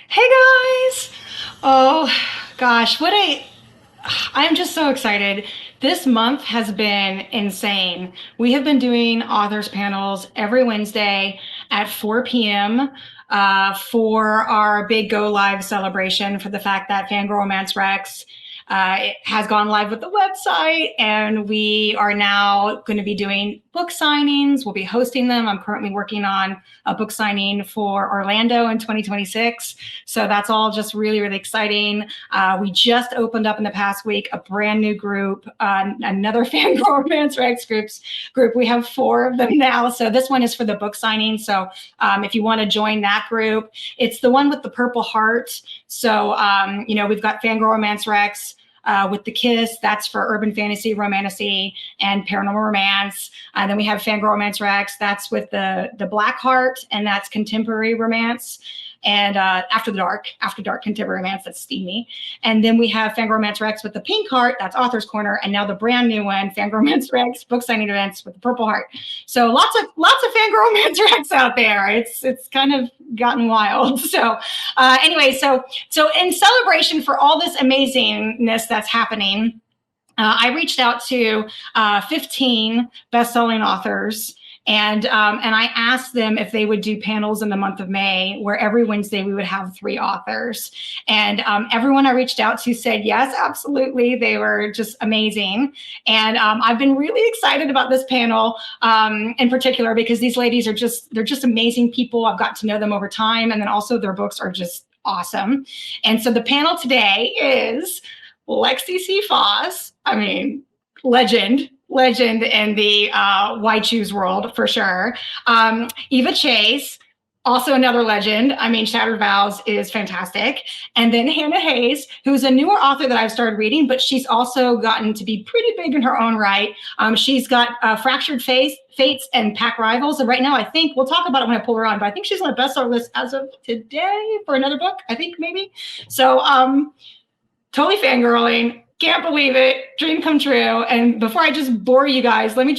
Hey guys! Oh gosh, I'm just so excited. This month has been insane. We have been doing authors panels every Wednesday at 4 p.m. For our big go live celebration for the fact that FanGrrrl Romance Recs it has gone live with the website, and we are now going to be doing book signings. We'll be hosting them. I'm currently working on a book signing for Orlando in 2026. So that's all just really, really exciting. We just opened up in the past week a brand new group, another FanGrrrl Romance Recs group. We have 4 of them now. So this one is for the book signing. So if you want to join that group, it's the one with the purple heart. So, we've got FanGrrrl Romance Recs, with the Kiss, that's for urban fantasy, romantasy, and paranormal romance. Then we have FanGrrrl Romance Recs, that's with the Black Heart, and that's contemporary romance. And After Dark contemporary romance, that's steamy. And then we have FanGrrrl Romance Recs with the pink heart, that's Author's Corner, and now the brand new one, FanGrrrl Romance Recs book signing events with the purple heart. So lots of FanGrrrl Romance Recs out there. It's kind of gotten wild. So anyway, so in celebration for all this amazingness that's happening, I reached out to 15 best-selling authors, and I asked them if they would do panels in the month of May, where every Wednesday we would have 3 authors. And everyone I reached out to said yes, absolutely. They were just amazing. And I've been really excited about this panel in particular because these ladies they're just amazing people. I've got to know them over time, and then also their books are just awesome. And so the panel today is Lexi C. Foss. I mean, legend in the Why Choose world for sure. Eva Chase, also another legend. I mean, Shattered Vows is fantastic. And then Hannah Haze, who's a newer author that I've started reading, but she's also gotten to be pretty big in her own right. She's got Fractured Fates and Pack Rivals. And right now, I think, we'll talk about it when I pull her on, but I think she's on a bestseller list as of today for another book, I think maybe. So totally fangirling. Can't believe it. Dream come true. And before I just bore you guys, let me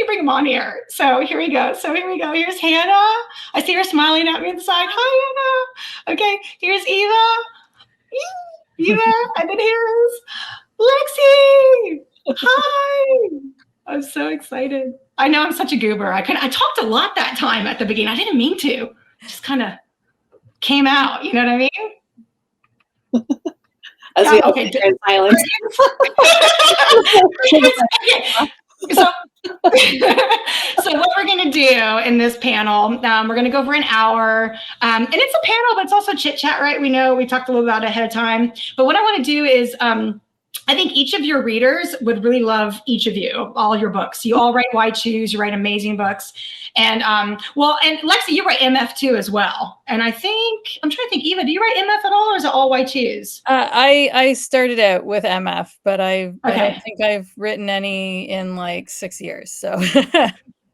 bring them on here. So here we go. Here's Hannah. I see her smiling at me on the side. Hi, Hannah. Okay, here's Eva. And then here's Lexi. Hi. I'm so excited. I know I'm such a goober. I talked a lot that time at the beginning. I didn't mean to. Just kind of came out. You know what I mean? As we all sit there in silence. So what we're going to do in this panel, we're going to go for an hour. And it's a panel, but it's also chit chat, right? We know we talked a little about it ahead of time. But what I want to do is I think each of your readers would really love each of you, all your books. You all write Why Choose, you write amazing books. And and Lexi, you write MF too as well. And I'm trying to think, Eva, do you write MF at all, or is it all Why Choose? I started out with MF, but I don't think I've written any in like 6 years. So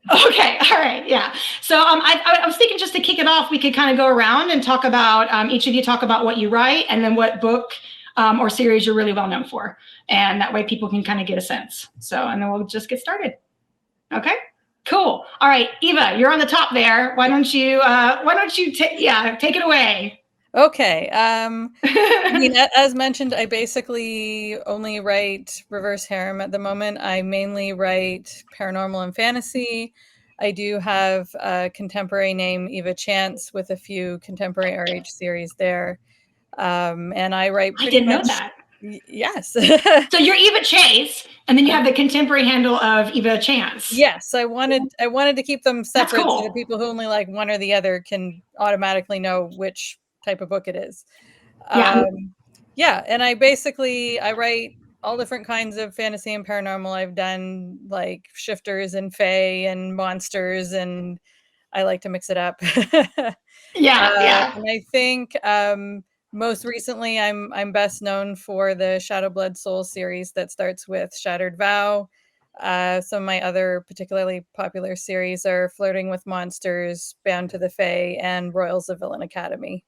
Okay. All right. Yeah. So I was thinking, just to kick it off, we could kind of go around and talk about, each of you talk about what you write and then what book or series you're really well known for. And that way people can kind of get a sense. So, and then we'll just get started. Okay, cool. All right, Eva, you're on the top there. Why don't you take it away. Okay. I mean, as mentioned, I basically only write reverse harem at the moment. I mainly write paranormal and fantasy. I do have a contemporary name, Eva Chance, with a few contemporary RH series there. And I write I didn't know that. Yes. So you're Eva Chase, and then you have the contemporary handle of Eva Chance. Yes, I wanted to keep them separate, cool. so that people who only like one or the other can automatically know which type of book it is. Yeah. And I write all different kinds of fantasy and paranormal. I've done like shifters and fae and monsters, and I like to mix it up. Yeah. And I think most recently, I'm best known for the Shadow Blood Soul series that starts with Shattered Vow. Some of my other particularly popular series are Flirting with Monsters, Bound to the Fae, and Royals of Villain Academy.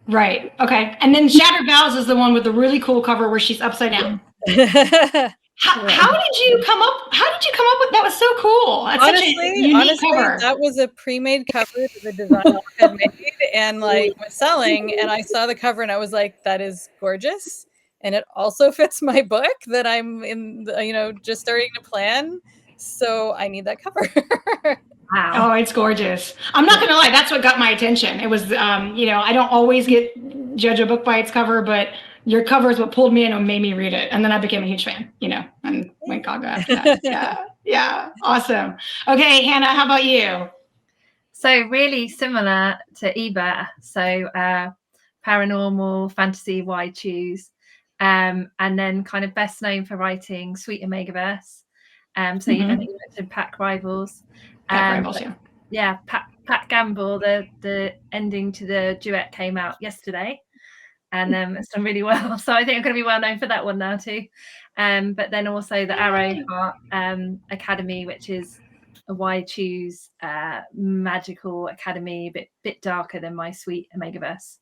Right. Okay. And then Shattered Vows is the one with the really cool cover where she's upside down. How did you come up with that? Was so cool. That's such a unique cover. That was a pre-made cover that the designer had made, and like was selling, and I saw the cover and I was like, that is gorgeous. And it also fits my book that I'm in, just starting to plan. So I need that cover. Wow. Oh, it's gorgeous. I'm not going to lie. That's what got my attention. It was, I don't always judge a book by its cover, but your cover is what pulled me in and made me read it. And then I became a huge fan, and went gaga after that. Yeah. Yeah. Awesome. Okay. Hannah, how about you? So really similar to Eva. So paranormal, fantasy, why choose? And then kind of best known for writing Sweet Omegaverse. So I think you mentioned Pack Rivals. Pack Rivals, yeah. Yeah, Pat Gamble, the ending to the duet came out yesterday. And it's done really well. So I think I'm going to be well known for that one now too. But then also the Arrowheart Academy, which is a why choose magical academy, bit darker than my Sweet Omegaverse.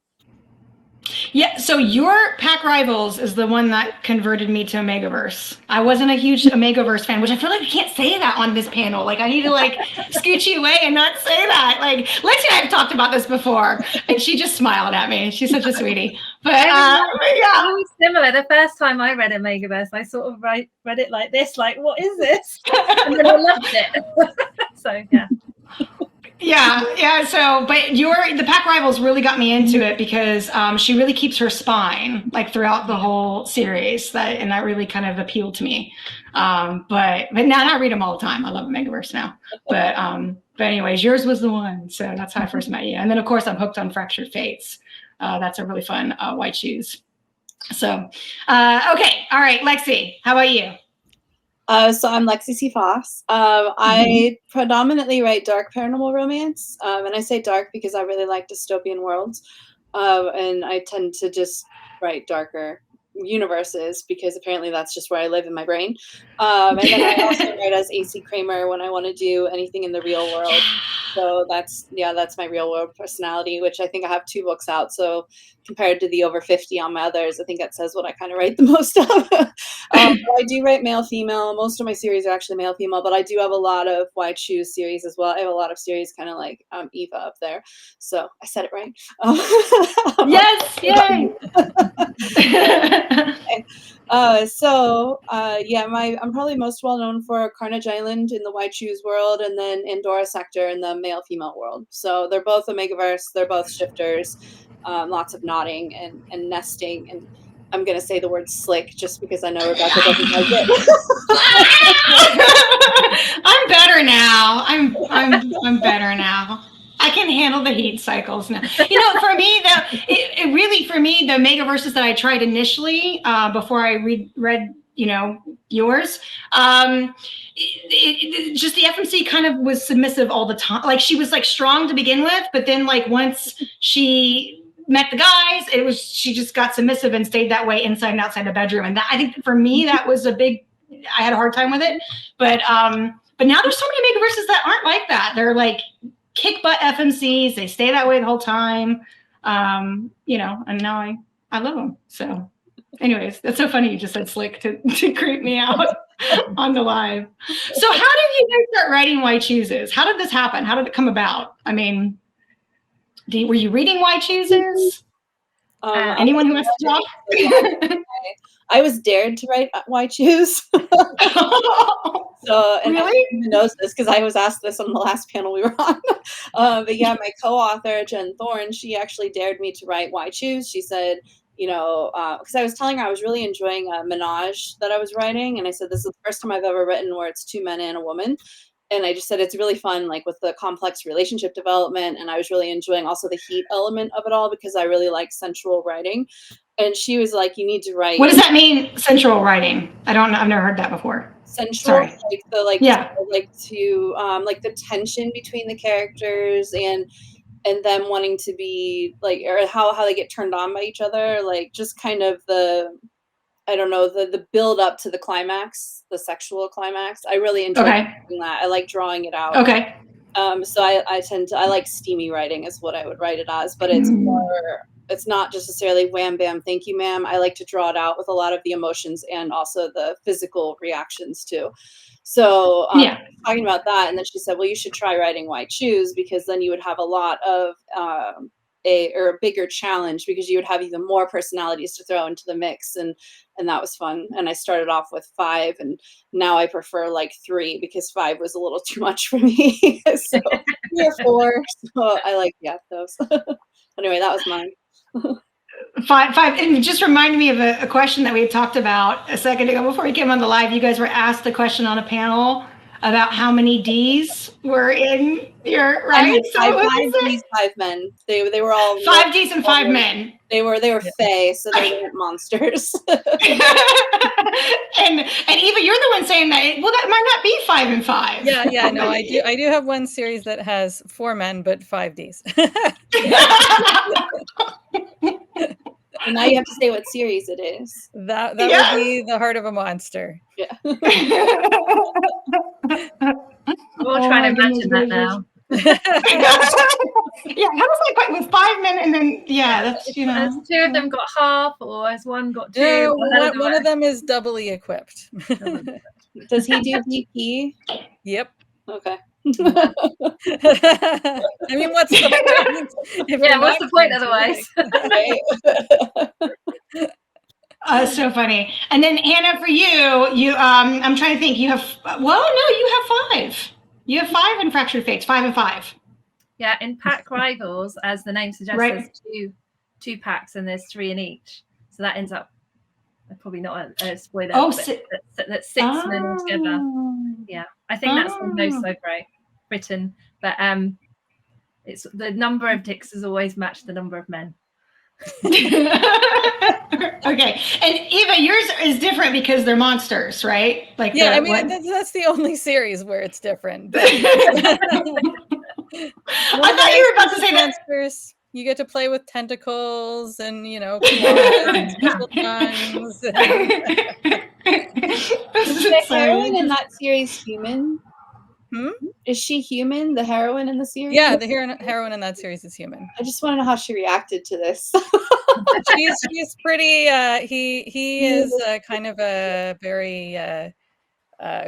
Yeah, so your Pack Rivals is the one that converted me to Omegaverse. I wasn't a huge Omegaverse fan, which I feel like I can't say that on this panel. Like, I need to scooch you away and not say that. Like, Lexi and I have talked about this before, and she just smiled at me. She's such a sweetie. But yeah, it was similar. The first time I read Omegaverse, I sort of read it like this, like, what is this? And then I loved it. So yeah. Yeah. So, but the Pack Rivals really got me into it because she really keeps her spine throughout the whole series. And that really kind of appealed to me. But now I read them all the time. I love Omegaverse now. But anyways, yours was the one. So that's how I first met you. And then of course I'm hooked on Fractured Fates. That's a really fun white shoes. So, okay, all right, Lexi, how about you? So I'm Lexi C. Foss. I predominantly write dark paranormal romance, and I say dark because I really like dystopian worlds, and I tend to just write darker universes because apparently that's just where I live in my brain. And then I also write as AC Kramer when I want to do anything in the real world. So that's my real world personality, which I think I have 2 books out. So compared to the over 50 on my others, I think that says what I kind of write the most of. I do write male, female. Most of my series are actually male, female, but I do have a lot of Why Choose series as well. I have a lot of series kind of like Eva up there. So I said it right. Yes, yay! I'm probably most well known for Carnage Island in the Why Choose world, and then Andorra Sector in the male-female world. So they're both Omegaverse, they're both shifters, lots of nodding and nesting, and I'm gonna say the word slick just because I know Rebecca doesn't like it. I'm better now. I'm better now. I can handle the heat cycles now. For me, the Omegaverses that I tried initially before I read yours, just the FMC kind of was submissive all the time. Like, she was strong to begin with, but then once she met the guys, she just got submissive and stayed that way inside and outside the bedroom. And that, I think for me, that was I had a hard time with it. But now there's so many Omegaverses that aren't like that. They're kick butt FMCs. They stay that way the whole time. And now I love them. So anyways, that's so funny. You just said slick to creep me out on the live. So how did you guys start writing Why Chooses? How did this happen? How did it come about? I mean, were you reading Why Chooses? Anyone who wants to talk? I was dared to write Why Choose. So, and really? I even knows this because I was asked this on the last panel we were on. But yeah, my co-author, Jen Thorne, she actually dared me to write Why Choose. She said, because I was telling her I was really enjoying a menage that I was writing. And I said, this is the first time I've ever written where it's 2 men and a woman. And I just said, it's really fun, with the complex relationship development. And I was really enjoying also the heat element of it all because I really like sensual writing. And she was like, you need to write. What does that mean, sensual writing? I've never heard that before. Sensual, the tension between the characters and them wanting to be or how they get turned on by each other, just kind of the build up to the climax, the sexual climax. I really enjoy doing that. I like drawing it out. Okay. So I like steamy writing is what I would write it as, but it's not just necessarily wham, bam, thank you, ma'am. I like to draw it out with a lot of the emotions and also the physical reactions too. So talking about that, and then she said, well, you should try writing Why Choose because then you would have a lot of a bigger challenge because you would have even more personalities to throw into the mix, and that was fun. And I started off with 5, and now I prefer like 3 because 5 was a little too much for me. So 3 or 4. So I like those. Anyway, that was mine. 5. And it just reminded me of a question that we had talked about a second ago before we came on the live. You guys were asked the question on a panel about how many Ds were in your, right? I had So 5 Ds, 5 men. They were all 5 Ds and 5 men. They were fae, so they weren't monsters. and Eva, you're the one saying that. Well, that might not be 5 and 5. Yeah, no, I do have one series that has 4 men but 5 Ds. And now you have to say what series it is. That would be The Heart of a Monster. Yeah. We'll try and imagine that now. Yeah, how does that quite with 5 men and then that's Has 2 of them got half, or has one got 2? No, one of them is doubly equipped. Does he do DP? Yep. Okay. I mean, what's the point? What's the point otherwise? So funny. And then Hannah, for you I'm trying to think. You have you have 5. You have 5 in Fractured Fates, 5 and 5. Yeah, in Pack Rivals, as the name suggests, Right. there's two packs and there's 3 in each. So that ends up probably not a spoiler. Oh, that's 6 men together. Yeah, I think that's so great written. But it's the number of dicks has always matched the number of men. Okay, and Eva, yours is different because they're monsters, right? Like that's the only series where it's different. I thought you were about to say monsters. You get to play with tentacles and special tongues. Is the heroine in that series human? Hmm? Is she human? The heroine in the series? Yeah, the heroine in that series is human. I just want to know how she reacted to this. She's pretty. He is kind of a very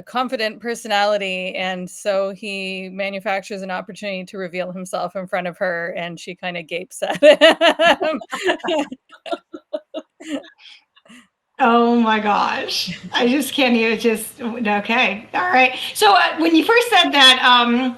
confident personality, and so he manufactures an opportunity to reveal himself in front of her, and she kind of gapes at him. Oh my gosh. I just can't even okay. All right. So when you first said that,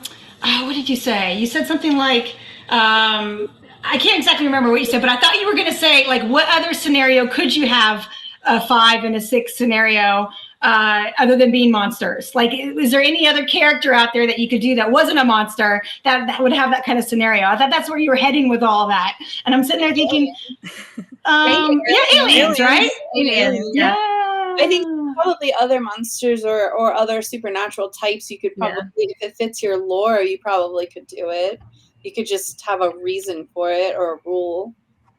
what did you say? You said something like, I can't exactly remember what you said, but I thought you were going to say, like, what other scenario could you have a 5 and a 6 scenario other than being monsters? Like, is there any other character out there that you could do that wasn't a monster that would have that kind of scenario? I thought that's where you were heading with all that. And I'm sitting there thinking, aliens, right? Aliens, yeah. I think probably other monsters or other supernatural types you could probably, if it fits your lore, you probably could do it. You could just have a reason for it or a rule.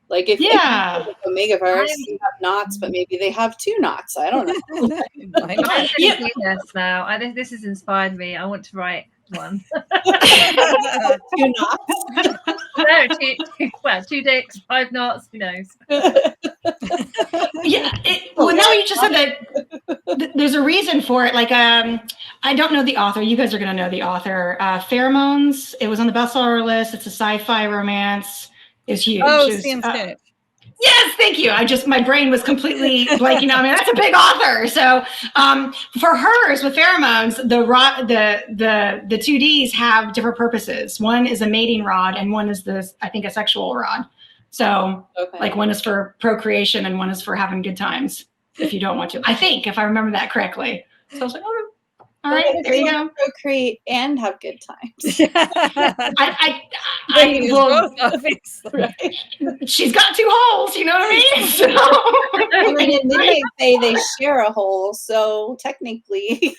Like if Omegaverse, you have knots, but maybe they have 2 knots. I don't know. Now I think this has inspired me. I want to write one. 2 knots. No, 2 dicks, 5 knots. Who knows? Well, now you just said that there's a reason for it. Like, I don't know the author. You guys are going to know the author. Pheromones. It was on the bestseller list. It's a sci-fi romance. It's huge. Oh, Sam Spinach. Yes, thank you. My brain was completely blanking on me. That's a big author. So for hers with pheromones, the 2Ds have different purposes. One is a mating rod and one is a sexual rod. So like one is for procreation and one is for having good times if you don't want to. I think, if I remember that correctly. So I was like, all right, there you go. Procreate and have good times. Both, obviously. Right. She's got 2 holes, you know what I mean? So. I mean, and then they share a hole, so technically,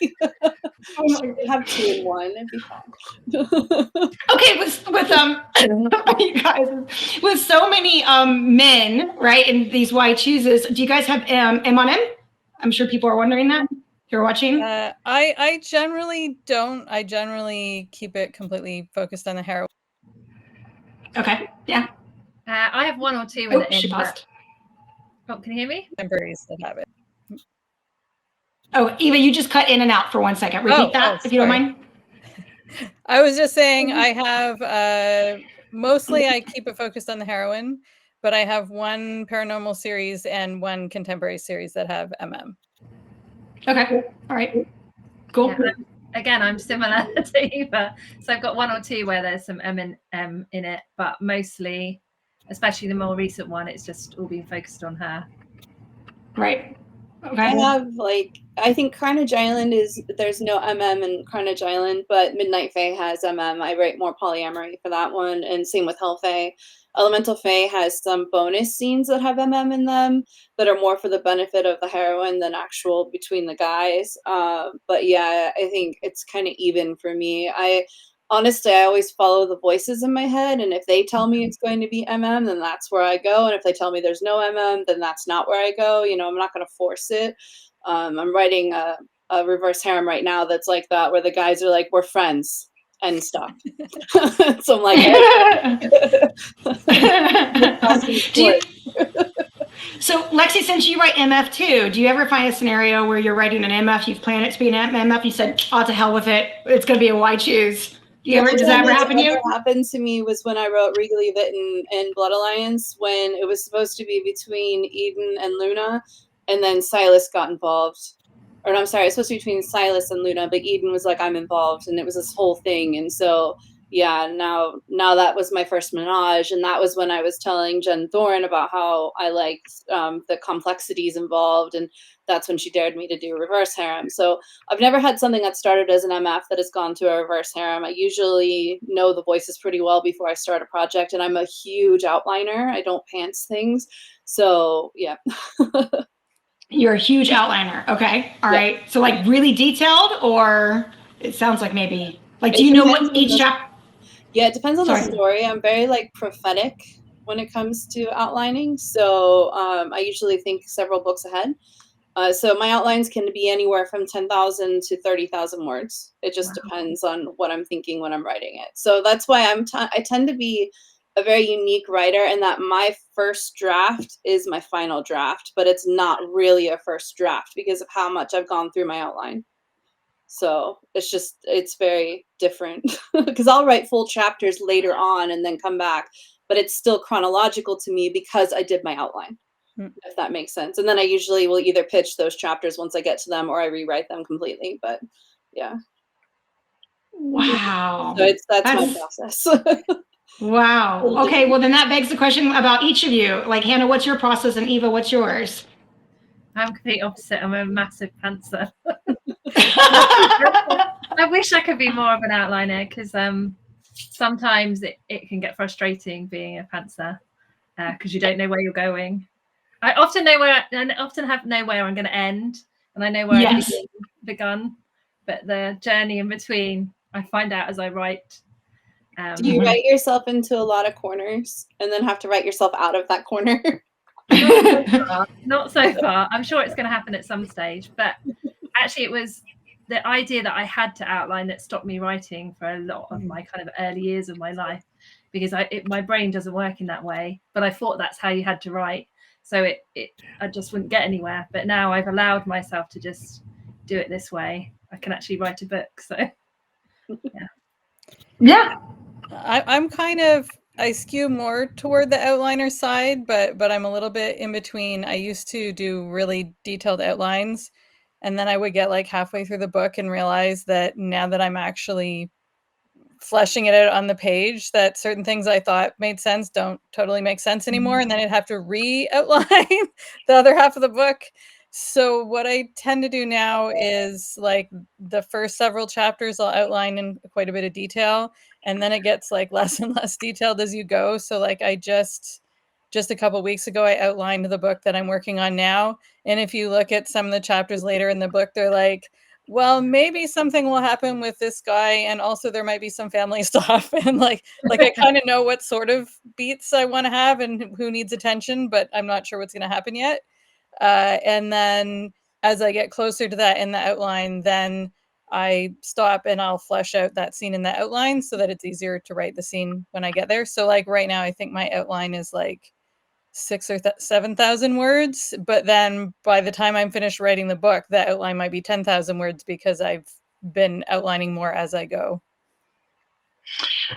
have 2 in 1. It'd be fine. Okay, with you guys, with so many men, right, in these Y chooses, do you guys have M on M? I'm sure people are wondering that. You're watching? I generally don't. I generally keep it completely focused on the heroine. Okay. Yeah. I have 1 or 2 in the she end. paused. Oh, can you hear me? Temporaries that have it. Oh, Eva, you just cut in and out for 1 second. Repeat that, if you don't mind. I was just saying I have Mostly I keep it focused on the heroine, but I have one paranormal series and one contemporary series that have MM. Okay. All right. Cool. Yeah, again, I'm similar to Eva. So I've got one or two where there's some M and M in it, but mostly, especially the more recent one, it's just all being focused on her. Right. Okay. I have I think Carnage Island there's no MM in Carnage Island, but Midnight Fae has MM. I write more polyamory for that one, and same with Hell Fae. Elemental Fae has some bonus scenes that have MM in them that are more for the benefit of the heroine than actual between the guys. But yeah, I think it's kind of even for me. Honestly, I always follow the voices in my head, and if they tell me it's going to be MM, then that's where I go. And if they tell me there's no MM, then that's not where I go. You know, I'm not going to force it. I'm writing a reverse harem right now that's like that, where the guys are like, we're friends and stuff. So I'm like, so Lexi, since you write MF too, do you ever find a scenario where you're writing an MF, you've planned it to be an MF, you said, oh, to hell with it, it's going to be a Y choose? Does that ever happen to you? What happened to me was when I wrote Regally Written in Blood Alliance, when it was supposed to be between Eden and Luna, and then Silas got involved. Or no, I'm sorry, it was supposed to be between Silas and Luna, but Eden was like, I'm involved, and it was this whole thing. And so, yeah, now that was my first menage, and that was when I was telling Jen Thorne about how I liked the complexities involved, and that's when she dared me to do reverse harem. So I've never had something that started as an MF that has gone to a reverse harem. I usually know the voices pretty well before I start a project, and I'm a huge outliner. I don't pants things. So, yeah. You're a huge outliner. Okay. All right. So like really detailed, or it sounds like maybe like, do you know what each chapter? Yeah, it depends on the story. I'm very prophetic when it comes to outlining. So I usually think several books ahead. So my outlines can be anywhere from 10,000 to 30,000 words. It just depends on what I'm thinking when I'm writing it. So that's why I tend to be a very unique writer, in that my first draft is my final draft, but it's not really a first draft because of how much I've gone through my outline. So it's very different because I'll write full chapters later on and then come back, but it's still chronological to me because I did my outline, if that makes sense. And then I usually will either pitch those chapters once I get to them, or I rewrite them completely. But yeah. Wow. So that's my process. Wow. Okay. Well, then that begs the question about each of you. Like, Hannah, what's your process, and Eva, what's yours? I'm complete opposite. I'm a massive pantser. I wish I could be more of an outliner, because sometimes it can get frustrating being a pantser, because you don't know where you're going. I often know where I'm going to end, and I know where I've begun, but the journey in between I find out as I write. Do you write yourself into a lot of corners and then have to write yourself out of that corner? Not so far. I'm sure it's going to happen at some stage, but actually it was the idea that I had to outline that stopped me writing for a lot of my kind of early years of my life, because my brain doesn't work in that way, but I thought that's how you had to write. So I just wouldn't get anywhere. But now I've allowed myself to just do it this way. I can actually write a book. So yeah. I'm I skew more toward the outliner side, but I'm a little bit in between. I used to do really detailed outlines, and then I would get like halfway through the book and realize that now that I'm actually fleshing it out on the page, that certain things I thought made sense don't totally make sense anymore, and then I'd have to re-outline the other half of the book. So what I tend to do now is like the first several chapters I'll outline in quite a bit of detail, and then it gets like less and less detailed as you go. So like I just a couple weeks ago, I outlined the book that I'm working on now. And if you look at some of the chapters later in the book, they're like, well, maybe something will happen with this guy, and also there might be some family stuff. And like I kind of know what sort of beats I want to have and who needs attention, but I'm not sure what's going to happen yet. And then as I get closer to that in the outline, then I stop and I'll flesh out that scene in the outline so that it's easier to write the scene when I get there. So like right now, I think my outline is like 6,000 or 7,000 words. But then by the time I'm finished writing the book, that outline might be 10,000 words because I've been outlining more as I go.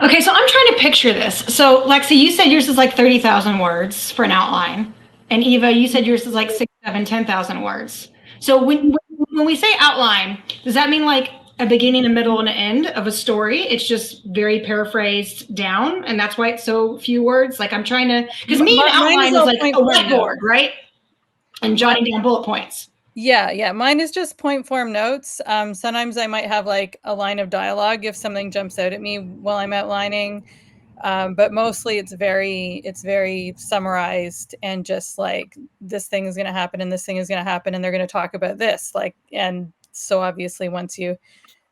Okay, so I'm trying to picture this. So Lexi, you said yours is like 30,000 words for an outline. And Eva, you said yours is like 6, 7, 10,000 words. So when we say outline, does that mean like a beginning, a middle, and an end of a story? It's just very paraphrased down, and that's why it's so few words. Like I'm trying to, because me, an outline is like a whiteboard, right? And jotting down bullet points. Yeah. Mine is just point form notes. Sometimes I might have like a line of dialogue if something jumps out at me while I'm outlining. But mostly it's very summarized and just like this thing is going to happen and this thing is going to happen and they're going to talk about this. Like, and so obviously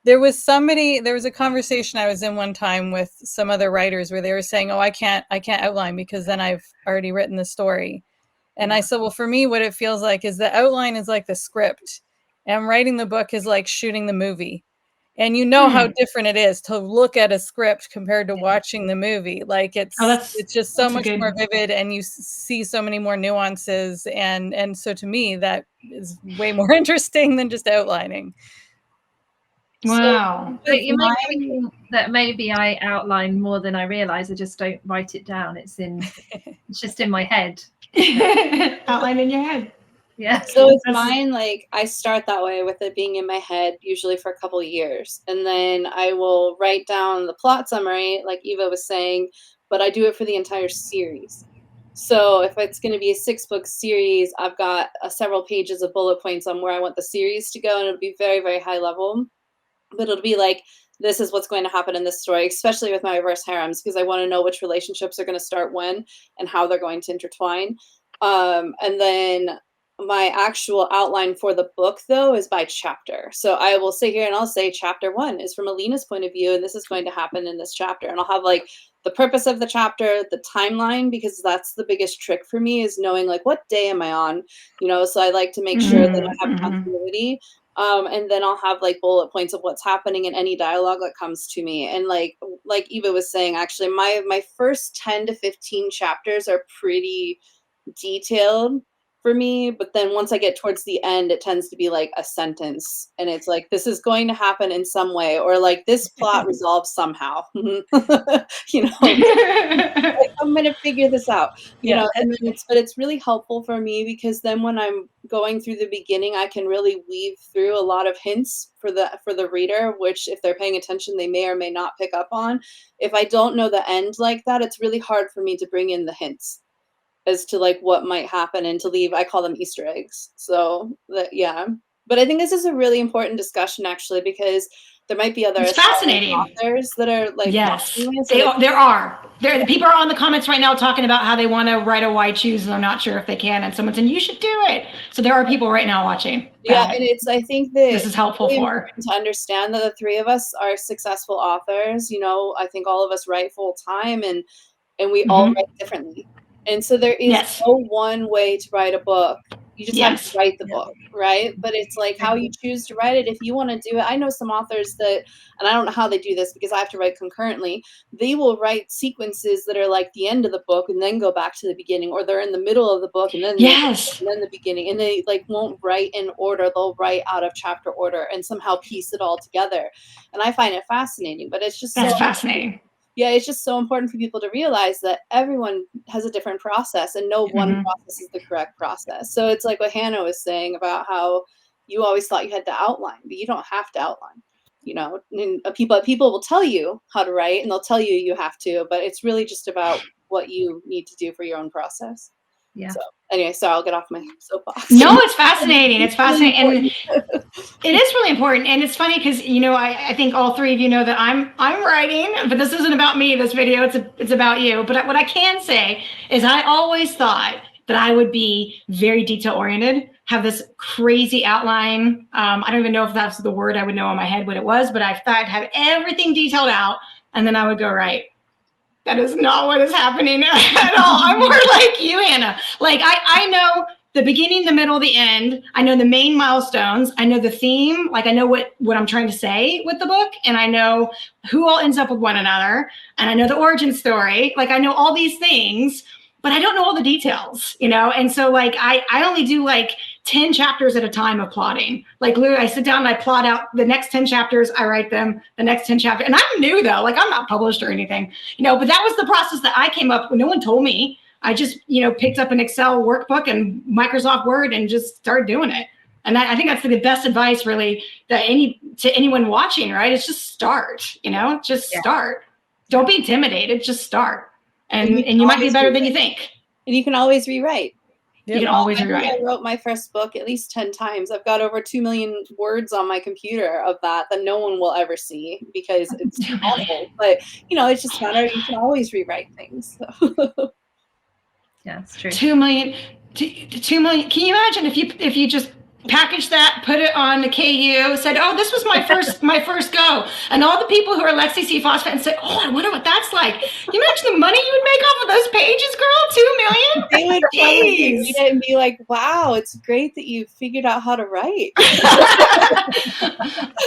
there was a conversation I was in one time with some other writers where they were saying, oh, I can't outline because then I've already written the story. And I said, well, for me, what it feels like is the outline is like the script, and writing the book is like shooting the movie. And you know how different it is to look at a script compared to watching the movie. Like it's just so much more vivid, and you see so many more nuances. And so to me, that is way more interesting than just outlining. Wow. So you might think that maybe I outline more than I realize. I just don't write it down. It's just in my head. Outline in your head. Yeah. So it's mine, like I start that way with it being in my head, usually for a couple of years. And then I will write down the plot summary, like Eva was saying, but I do it for the entire series. So if it's going to be a 6-book series, I've got several pages of bullet points on where I want the series to go, and it'll be very, very high level. But it'll be like, this is what's going to happen in this story, especially with my reverse harems, because I want to know which relationships are going to start when and how they're going to intertwine. And then my actual outline for the book, though, is by chapter. So I will sit here and I'll say chapter 1 is from Alina's point of view, and this is going to happen in this chapter. And I'll have like the purpose of the chapter, the timeline, because that's the biggest trick for me, is knowing like what day am I on, so I like to make sure that I have continuity. And then I'll have like bullet points of what's happening in any dialogue that comes to me. And like Eva was saying, actually, my first 10 to 15 chapters are pretty detailed for me, but then once I get towards the end, it tends to be like a sentence, and it's like, this is going to happen in some way, or like this plot resolves somehow. Like, I'm gonna figure this out, and then it's really helpful for me, because then when I'm going through the beginning, I can really weave through a lot of hints for the reader, which if they're paying attention, they may or may not pick up on. If I don't know the end like that, it's really hard for me to bring in the hints as to like what might happen, and to leave, I call them Easter eggs. So but I think this is a really important discussion, actually, because there might be other fascinating authors that are like, yes, there are the people are on the comments right now talking about how they want to write a why choose, and they're not sure if they can, and someone saying you should do it. So there are people right now watching. And I think that this is helpful really for to understand that the three of us are successful authors. I think all of us write full time, and we all write differently. And so there is no one way to write a book. You just have to write the book, right? But it's like how you choose to write it. If you want to do it, I know some authors that, and I don't know how they do this because I have to write concurrently, they will write sequences that are like the end of the book and then go back to the beginning, or they're in the middle of the book and then and then the beginning, and they like won't write in order. They'll write out of chapter order and somehow piece it all together. And I find it fascinating, but it's just fascinating. Yeah, it's just so important for people to realize that everyone has a different process, and no one process is the correct process. So it's like what Hannah was saying about how you always thought you had to outline, but you don't have to outline. And people will tell you how to write, and they'll tell you you have to, but it's really just about what you need to do for your own process. Yeah. So anyway, so I'll get off my soapbox. No, it's fascinating. It's fascinating. And it is really important. And it's funny because, I think all three of you know that I'm writing, but this isn't about me, this video, it's about you. But what I can say is I always thought that I would be very detail oriented, have this crazy outline. I don't even know if that's the word I would know in my head what it was, but I thought I'd have everything detailed out and then I would go write. That is not what is happening at all. I'm more like you, Hannah. Like I know the beginning, the middle, the end. I know the main milestones. I know the theme. Like I know what I'm trying to say with the book, and I know who all ends up with one another, and I know the origin story. Like I know all these things, but I don't know all the details, And so like I only do like 10 chapters at a time of plotting. Like literally I sit down and I plot out the next 10 chapters, I write them, the next 10 chapters. And I'm new though, like I'm not published or anything, you know, but that was the process that I came up with. No one told me. I just, you know, picked up an Excel workbook and Microsoft Word and just started doing it. And I think that's the best advice really that to anyone watching, right? It's just start, you know, just start. Don't be intimidated, just start. And you might be better than you think. And you can always rewrite. Yep. You can always I rewrite. I wrote my first book at least 10 times. I've got over 2 million words on my computer of that no one will ever see because it's awful. But, you know, it's just matter. You can always rewrite things. So. Yeah, it's true. 2 million. 2 million. Can you imagine if you just packaged that, put it on the KU, said, "Oh, this was my first go," and all the people who are Lexi C Foss fans said, "Oh, I wonder what that's like." Can you imagine the money you would make off of those pages, girl? 2 million. They would probably read it and be like, "Wow, it's great that you figured out how to write."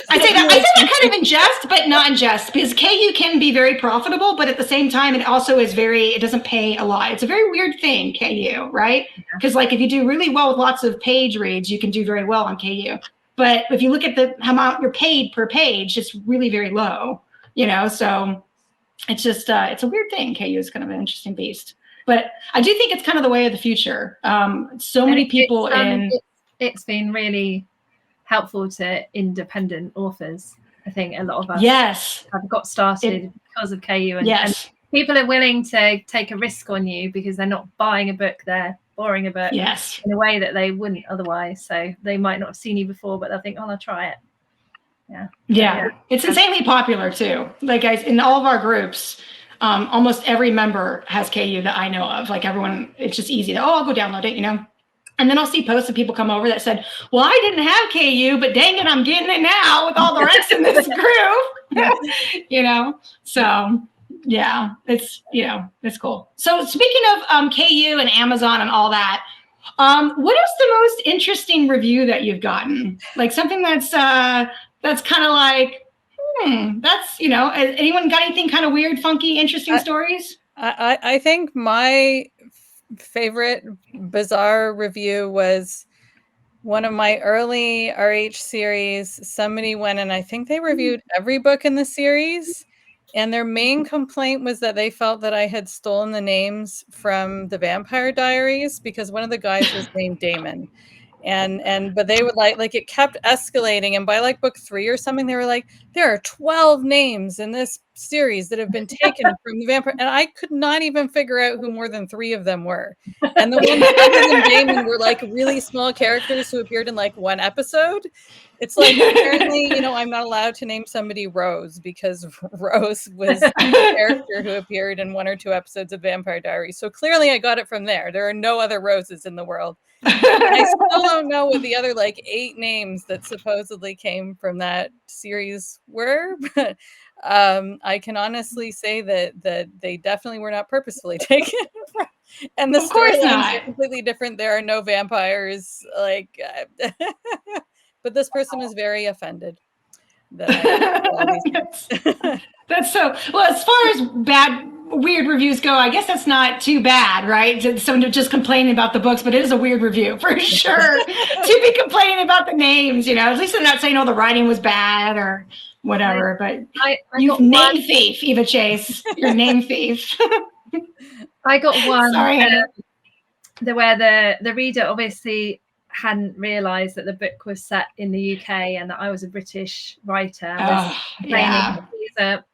I say that kind of in jest, but not in jest, because KU can be very profitable, but at the same time, it also is it doesn't pay a lot. It's a very weird thing, KU, right? Because like if you do really well with lots of page reads, you can do very well on KU. But if you look at the amount you're paid per page, it's really very low, you know? So it's just, it's a weird thing. KU is kind of an interesting beast. But I do think it's kind of the way of the future. So many people it's been really helpful to independent authors. I think a lot of us have got started because of KU, and people are willing to take a risk on you because they're not buying a book, they're borrowing a book in a way that they wouldn't otherwise. So they might not have seen you before, but they'll think, "Oh, I'll try it." Yeah. It's insanely popular too. Like guys, in all of our groups, almost every member has KU that I know of. Like everyone, it's just easy to, I'll go download it, you know? And then I'll see posts of people come over that said, "Well, I didn't have KU, but dang it, I'm getting it now with all the rest in this group." You know? So yeah, it's, you know, it's cool. So speaking of KU and Amazon and all that, what is the most interesting review that you've gotten? Like something that's kind of like, that's, you know, anyone got anything kind of weird, funky, interesting stories? I think my favorite bizarre review was one of my early RH series. Somebody went and I think they reviewed every book in the series. And their main complaint was that they felt that I had stolen the names from the Vampire Diaries because one of the guys was named Damon. But they would like it kept escalating. And by like book 3 or something, they were like, "There are 12 names in this series that have been taken from the vampire." And I could not even figure out who more than 3 of them were. And the ones other than Damon were like really small characters who appeared in like one episode. It's like, apparently, you know, I'm not allowed to name somebody Rose because Rose was a character who appeared in 1 or 2 episodes of Vampire Diaries. So clearly I got it from there. There are no other Roses in the world. I still don't know what the other like 8 names that supposedly came from that series were. But I can honestly say that they definitely were not purposefully taken. And the storylines are completely different. There are no vampires. Like, but this person is very offended. That's so well. As far as weird reviews go, I guess that's not too bad, right? Someone just complaining about the books, but it is a weird review for sure to be complaining about the names. You know, at least they're not saying, "Oh, the writing was bad" or whatever. But you've name thief, Eva Chase. You're name thief. I got one. Sorry, where the reader obviously hadn't realized that the book was set in the UK and that I was a British writer.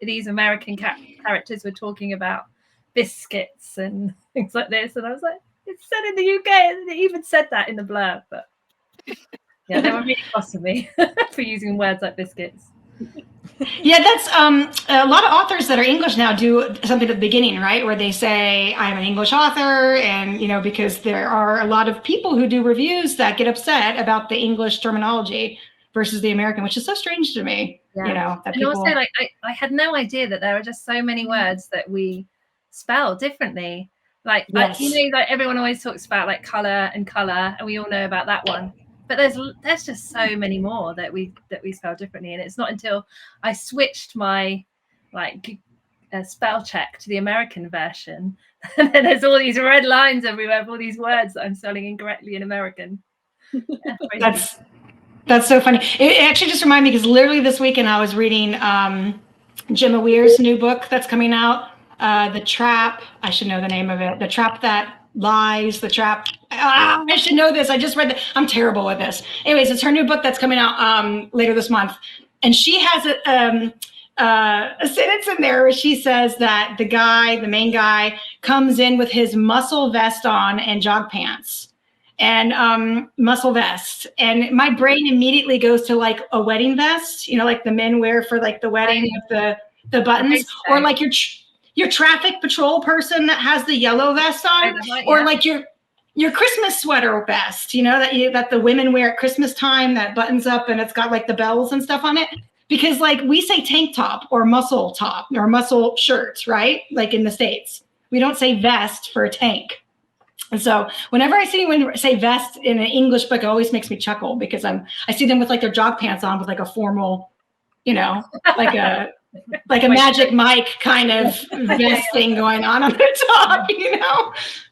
These American characters were talking about biscuits and things like this, and I was like, "It's set in the UK," and they even said that in the blurb. But yeah, they were really cross with me for using words like biscuits. Yeah, that's a lot of authors that are English now do something at the beginning, right? Where they say, "I'm an English author," and, you know, because there are a lot of people who do reviews that get upset about the English terminology versus the American, which is so strange to me. Yeah. You know, that and people... also, like, I had no idea that there are just so many words that we spell differently. Like, you know, like everyone always talks about like color, and we all know about that one. But there's just so many more that we spell differently, and it's not until I switched my spell check to the American version, and then there's all these red lines everywhere of all these words that I'm spelling incorrectly in American. Yeah, That's so funny. It actually just reminded me because literally this weekend I was reading Gemma Weir's new book that's coming out. The Trap. I should know the name of it. The Trap That Lies. The Trap. I should know this. I just read that. I'm terrible with this. Anyways, it's her new book that's coming out later this month, and she has a sentence in there where she says that the main guy, comes in with his muscle vest on and jog pants. And muscle vest, and my brain immediately goes to like a wedding vest, like the men wear for like the wedding with the buttons, or like your traffic patrol person that has the yellow vest on, or like your Christmas sweater vest, that the women wear at Christmas time, that buttons up and it's got like the bells and stuff on it. Because like we say tank top or muscle top or muscle shirts, right? Like in the States, we don't say vest for a tank. And so whenever I see anyone say vest in an English book, it always makes me chuckle because I see them with like their jog pants on with like a formal, like a Magic Mike kind of vest thing going on the top,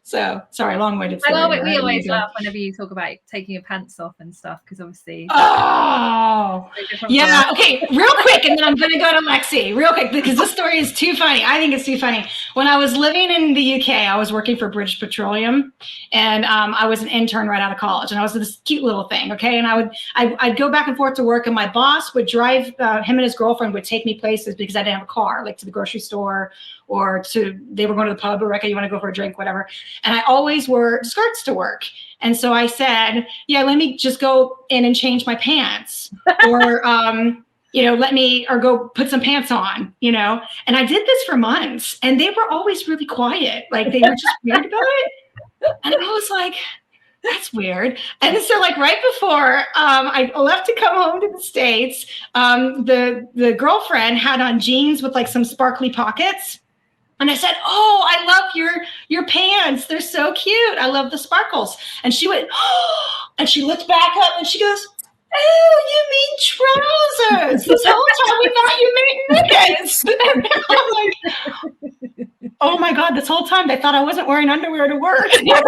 So sorry, long-winded story. I love it. We always laugh whenever you talk about taking your pants off and stuff because obviously. Oh, yeah. Okay, real quick, and then I'm going to go to Lexi real quick because this story is too funny. I think it's too funny. When I was living in the UK, I was working for British Petroleum, and I was an intern right out of college, and I was this cute little thing. Okay, and I'd go back and forth to work, and my boss would drive. Him and his girlfriend would take me places because I didn't have a car, like to the grocery store. Or they were going to the pub, or Rebecca, you want to go for a drink, whatever. And I always wore skirts to work. And so I said, yeah, let me just go in and change my pants or, or go put some pants on, and I did this for months and they were always really quiet. Like they were just weird about it. And I was like, that's weird. And so like right before I left to come home to the States, the girlfriend had on jeans with like some sparkly pockets. And I said, oh, I love your pants. They're so cute. I love the sparkles. And she went, oh, and she looked back up and she goes, oh, you mean trousers. This whole time we thought you meant mittens. And I'm like, oh my God, this whole time they thought I wasn't wearing underwear to work. We were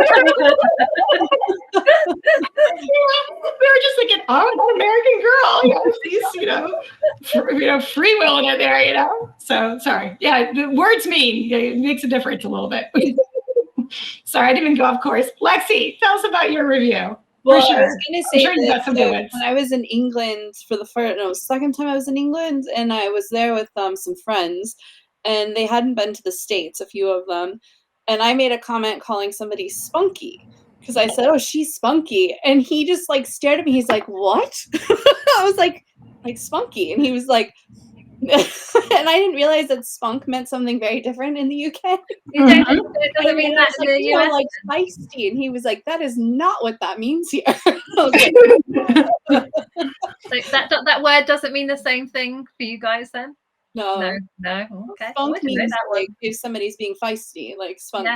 just thinking, oh, an American girl. She's, freewheeling it there, So sorry. Yeah, the words mean it makes a difference a little bit. Sorry, I didn't even go off course. Lexi, tell us about your review. Well, I was going to say that when I was in England for the second time I was in England, and I was there with some friends, and they hadn't been to the States, a few of them, and I made a comment calling somebody spunky because I said, oh, she's spunky, and he just like stared at me. He's like, what? I was like spunky, and he was like, and I didn't realize that spunk meant something very different in the UK. It doesn't mean that in the US. Like feisty, and he was like, that is not what that means here. So that word doesn't mean the same thing for you guys then? No. Okay. Spunk means like if somebody's being feisty, like spunk,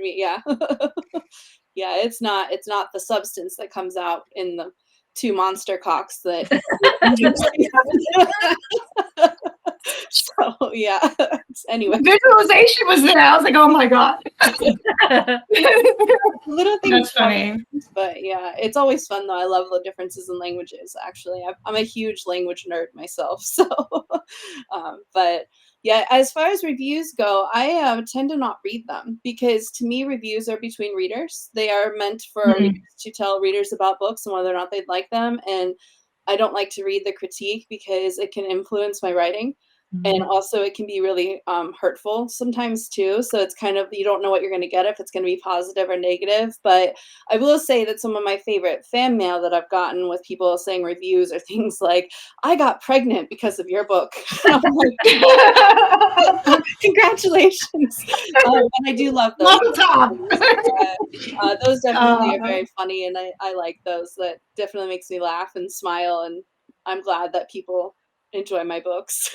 yeah. Yeah, it's not the substance that comes out in the two monster cocks that so yeah. Anyway, visualization was there. I was like, oh my God. Little things. That's funny. But yeah, it's always fun though. I love the differences in languages. Actually, I'm a huge language nerd myself. So but yeah, as far as reviews go, I tend to not read them because to me, reviews are between readers. They are meant for readers to tell readers about books and whether or not they'd like them. And I don't like to read the critique because it can influence my writing. And also it can be really hurtful sometimes too. So it's kind of, you don't know what you're going to get if it's going to be positive or negative. But I will say that some of my favorite fan mail that I've gotten with people saying reviews are things like, I got pregnant because of your book. I'm like, congratulations. And I do love those. Those definitely are very funny. And I like those. That definitely makes me laugh and smile. And I'm glad that people enjoy my books.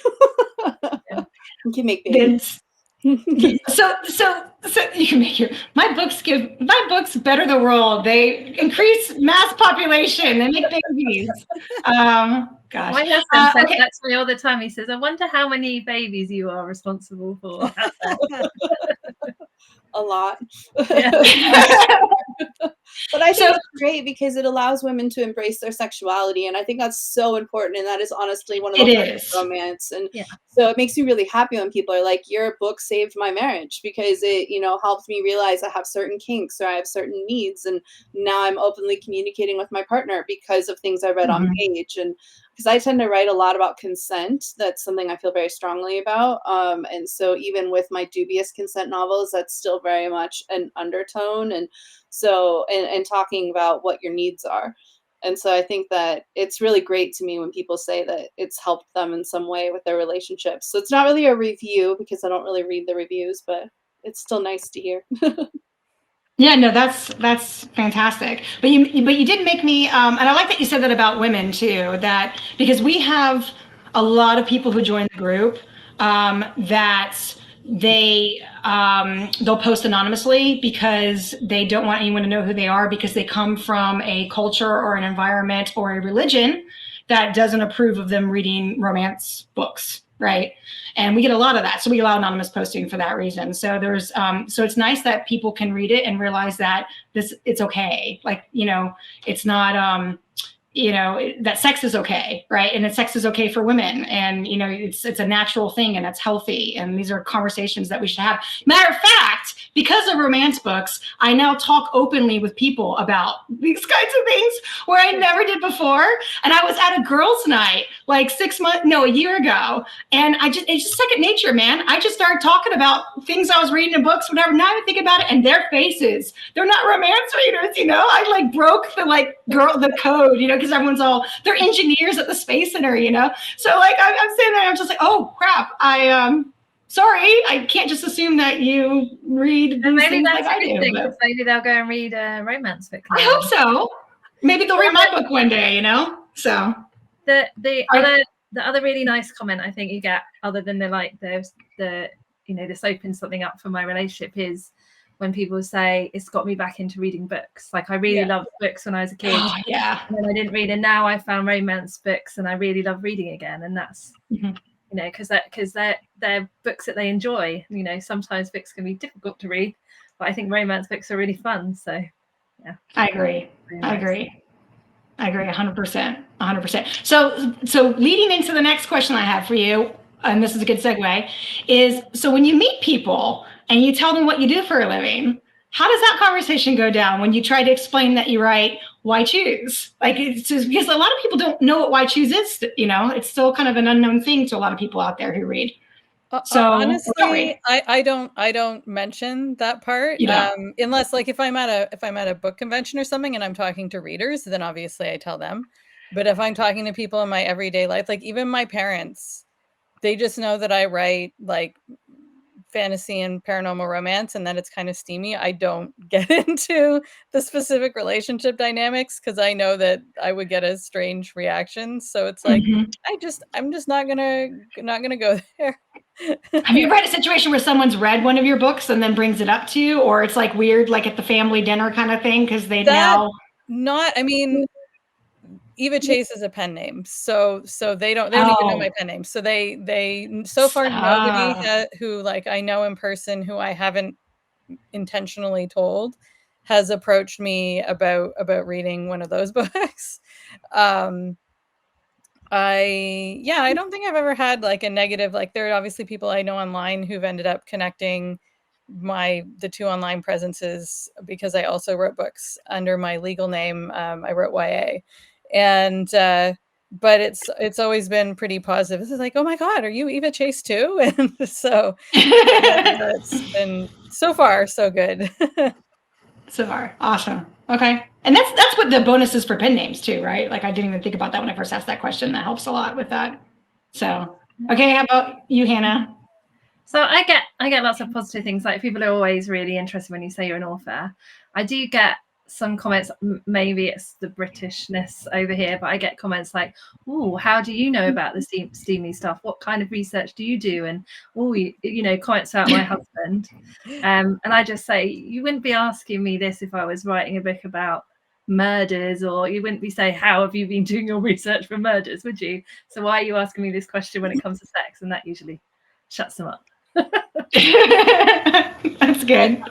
You can make babies. So you can make my books better the world. They increase mass population. They make babies. Gosh. My husband says that to me all the time. He says, I wonder how many babies you are responsible for. A lot. But I think So it's great because it allows women to embrace their sexuality, and I think that's so important, and that is honestly one of the it hearts is. of romance. And Yeah. so it makes me really happy when people are like, your book saved my marriage, because it, you know, helped me realize I have certain kinks or I have certain needs, and now I'm openly communicating with my partner because of things I read on page. And because I tend to write a lot about consent, that's something I feel very strongly about. And so even with my dubious consent novels, that's still very much an undertone. And so, and talking about what your needs are. And so I think that it's really great to me when people say that it's helped them in some way with their relationships. So it's not really a review because I don't really read the reviews, but it's still nice to hear. Yeah, no, that's fantastic. But you did make me, and I like that you said that about women too. That because we have a lot of people who join the group that they'll post anonymously because they don't want anyone to know who they are, because they come from a culture or an environment or a religion that doesn't approve of them reading romance books, right? And we get a lot of that. So we allow anonymous posting for that reason. So there's, so it's nice that people can read it and realize that it's okay. Like, you know, it's not, you know, that sex is okay, right? And that sex is okay for women, and you know, it's a natural thing, and it's healthy. And these are conversations that we should have. Matter of fact, because of romance books, I now talk openly with people about these kinds of things where I never did before. And I was at a girls' night like a year ago, and it's just second nature, man. I just started talking about things I was reading in books, whatever. Now I think about it, and their faces, they're not romance readers, you know. I like broke the code, you know, because everyone's they're engineers at the Space Center, you know. So like I'm sitting there, I'm just like, oh crap, sorry, I can't just assume that you read these things like I do. But maybe they'll go and read a romance book. I hope so. Maybe they'll read my book one day, you know. So the other really nice comment I think you get, other than the you know, this opens something up for my relationship, is when people say it's got me back into reading books. Like I really loved books when I was a kid. Oh, yeah. And then I didn't read, and now I found romance books and I really love reading again. And that's you know, because they're books that they enjoy. You know, sometimes books can be difficult to read, but I think romance books are really fun. So yeah. I agree. I agree 100%. 100%. So leading into the next question I have for you, and this is a good segue, is so when you meet people and you tell them what you do for a living, how does that conversation go down when you try to explain that you write Why Choose? Like, it's just because a lot of people don't know what Why Choose is, you know, it's still kind of an unknown thing to a lot of people out there who read. So honestly, I don't mention that part. Unless like if I'm at a book convention or something and I'm talking to readers, then obviously I tell them. But if I'm talking to people in my everyday life, like even my parents, they just know that I write like fantasy and paranormal romance and that it's kind of steamy. I don't get into the specific relationship dynamics because I know that I would get a strange reaction. So it's like I'm just not gonna go there. Have you ever had a situation where someone's read one of your books and then brings it up to you, or it's like weird, like at the family dinner kind of thing, because they now not? I mean, Eva Chase is a pen name, so they don't even know my pen name. So they so far nobody who like I know in person who I haven't intentionally told has approached me about reading one of those books. I don't think I've ever had like a negative, like there are obviously people I know online who've ended up connecting the two online presences because I also wrote books under my legal name. I wrote YA, and but it's always been pretty positive. This is like, oh my God, are you Eva Chase too? And so that's been so far so good. So far, awesome. Okay, and that's what the bonus is for pen names too, right? Like I didn't even think about that when I first asked that question. That helps a lot with that. So okay, how about you, Hannah? So I get lots of positive things. Like people are always really interested when you say you're an author. I do get some comments, maybe it's the Britishness over here, but I get comments like, oh, how do you know about the steamy stuff? What kind of research do you do? And you know, comments about my husband. And I just say, you wouldn't be asking me this if I was writing a book about murders, or you wouldn't be saying, how have you been doing your research for murders, would you? So why are you asking me this question when it comes to sex? And that usually shuts them up. That's good.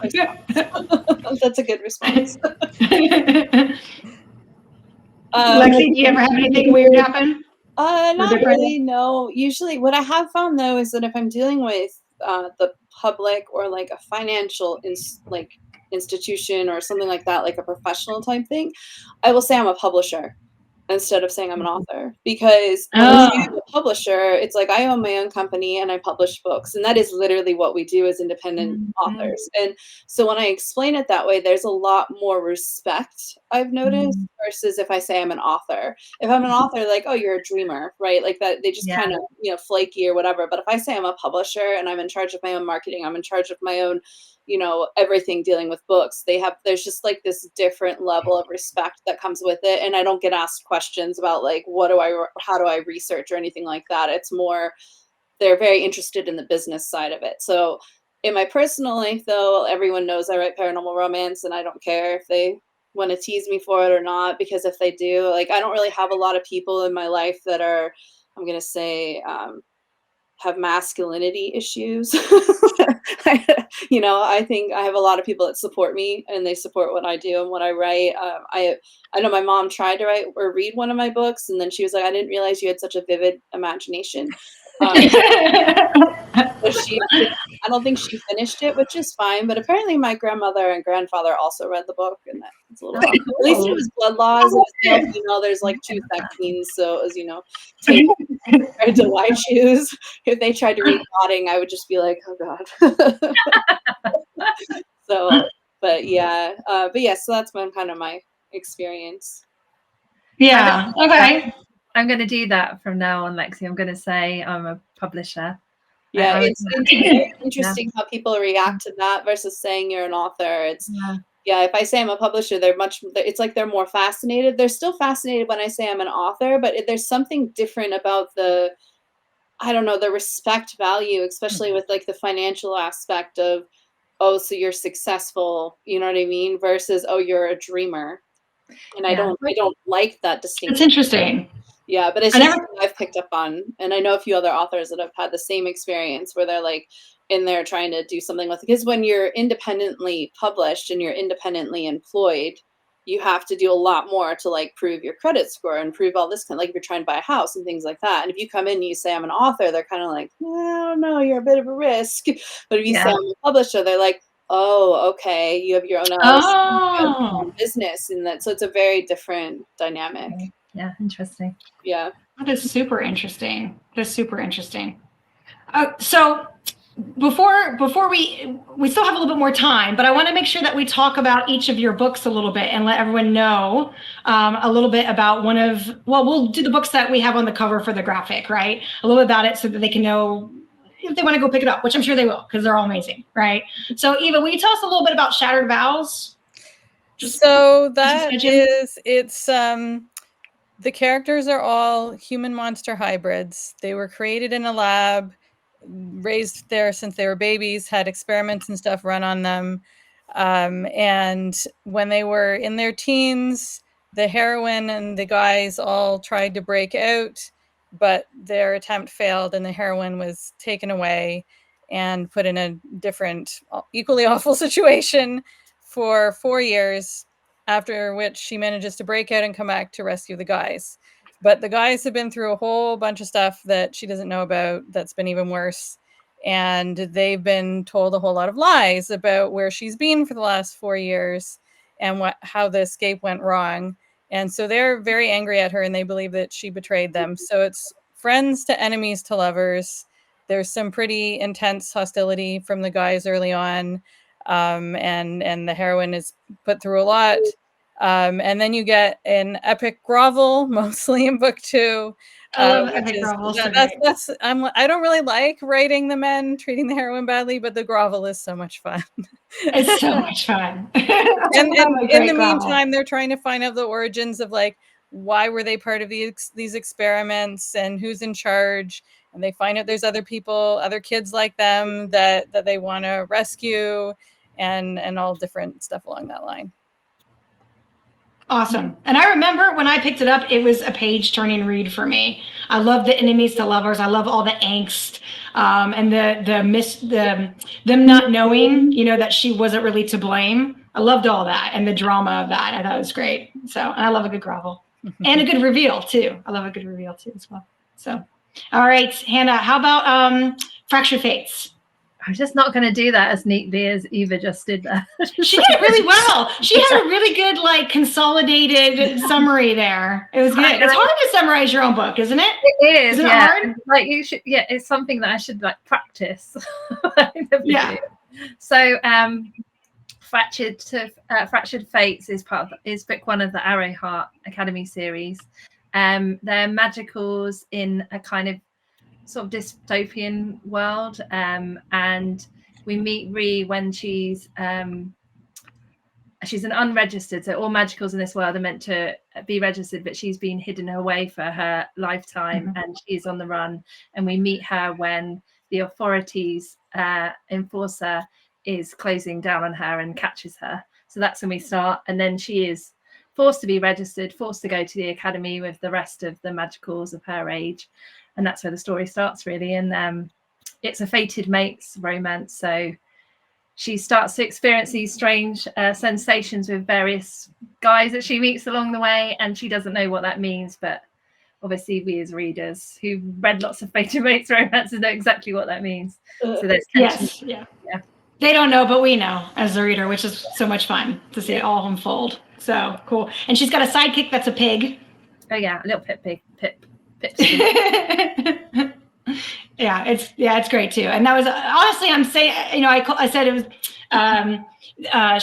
That's a good response. Lexi, do you ever have anything weird happen? Not different? really, no. Usually what I have found though is that if I'm dealing with the public or like a financial institution or something like that, like a professional type thing, I will say I'm a publisher instead of saying I'm an author. Because when I say I'm a publisher, it's like I own my own company and I publish books. And that is literally what we do as independent authors. And so when I explain it that way, there's a lot more respect I've noticed versus if I say I'm an author. If I'm an author, like, oh, you're a dreamer, right? Like that, they just Yeah. kind of, flaky or whatever. But if I say I'm a publisher and I'm in charge of my own marketing, I'm in charge of my own everything dealing with books, there's just like this different level of respect that comes with it. And I don't get asked questions about like how do I research or anything like that. It's more, they're very interested in the business side of it. So in my personal life though, everyone knows I write paranormal romance, and I don't care if they want to tease me for it or not, because if they do, like, I don't really have a lot of people in my life that are, I'm gonna say, have masculinity issues. I think I have a lot of people that support me and they support what I do and what I write. I know my mom tried to write or read one of my books, and then she was like, "I didn't realize you had such a vivid imagination." I don't think she finished it, which is fine. But apparently, my grandmother and grandfather also read the book, and that's a little. Oh, At least it was blood laws. It was male, female. There's like 2 sex scenes, so it was take compared to white shoes. If they tried to read plotting, I would just be like, oh god. So, but yeah, so that's been kind of my experience. Yeah. Okay. I'm going to do that from now on, Lexi. I'm going to say I'm a publisher. Yeah, it's very interesting how people react to that versus saying you're an author. If I say I'm a publisher, it's like they're more fascinated. They're still fascinated when I say I'm an author, but there's something different about the respect value, especially with like the financial aspect of, oh, so you're successful, you know what I mean? Versus, oh, you're a dreamer. And I don't like that distinction. It's interesting. Yeah, but it's just something I've picked up on. And I know a few other authors that have had the same experience where they're like in there trying to do something with it. Because when you're independently published and you're independently employed, you have to do a lot more to like prove your credit score and prove all this kind of, like if you're trying to buy a house and things like that. And if you come in and you say I'm an author, they're kind of like, oh no, you're a bit of a risk. But if you say I'm a publisher, they're like, oh, okay, you have your own LLC, you have your own business, and so it's a very different dynamic. Yeah, interesting. Yeah, that is super interesting. That's super interesting. So before we still have a little bit more time, but I want to make sure that we talk about each of your books a little bit and let everyone know a little bit about we'll do the books that we have on the cover for the graphic, right? A little bit about it so that they can know if they want to go pick it up, which I'm sure they will because they're all amazing, right? So Eva, will you tell us a little bit about Shattered Vows? The characters are all human monster hybrids. They were created in a lab, raised there since they were babies, had experiments and stuff run on them. And when they were in their teens, the heroine and the guys all tried to break out, but their attempt failed and the heroine was taken away and put in a different, equally awful situation for 4 years, after which she manages to break out and come back to rescue the guys. But the guys have been through a whole bunch of stuff that she doesn't know about that's been even worse. And they've been told a whole lot of lies about where she's been for the last 4 years and how the escape went wrong. And so they're very angry at her and they believe that she betrayed them. So it's friends to enemies to lovers. There's some pretty intense hostility from the guys early on. And the heroine is put through a lot. And then you get an epic grovel, mostly in book 2. I love epic grovels. I don't really like writing the men treating the heroine badly, but the grovel is so much fun. It's so much fun. and in the meantime, they're trying to find out the origins of like why were they part of these experiments and who's in charge. And they find out there's other people, other kids like them that they want to rescue, and all different stuff along that line. Awesome. And I remember when I picked it up, it was a page-turning read for me. I love the enemies to lovers. I love all the angst, and them not knowing, that she wasn't really to blame. I loved all that and the drama of that. I thought it was great. So, and I love a good grovel and a good reveal too. I love a good reveal too as well. So, all right, Hannah, how about Fractured Fates? I'm just not going to do that as neatly as Eva just did that. She did really well. She had a really good, consolidated summary there. It was good. It's hard to summarize your own book, isn't it? It is. Isn't it hard? You should. Yeah, it's something that I should practice. Yeah. So, Fractured Fates is is book 1 of the Arrowheart Academy series. They're magicals in a kind of sort of dystopian world, and we meet Ree when she's an unregistered, so all magicals in this world are meant to be registered, but she's been hidden away for her lifetime, and she's on the run, and we meet her when the authorities enforcer is closing down on her and catches her. So that's when we start, and then she is forced to be registered, forced to go to the academy with the rest of the magicals of her age. And that's where the story starts, really. And it's a fated mates romance. So she starts to experience these strange sensations with various guys that she meets along the way. And she doesn't know what that means. But obviously, we as readers who've read lots of fated mates romances know exactly what that means. So there's tension. Yes. Yeah. They don't know, but we know as the reader, which is so much fun to see it all unfold. So cool. And she's got a sidekick that's a pig. Oh, yeah. A little Pip. Yeah, it's great too. And that was honestly, I'm saying, I said it was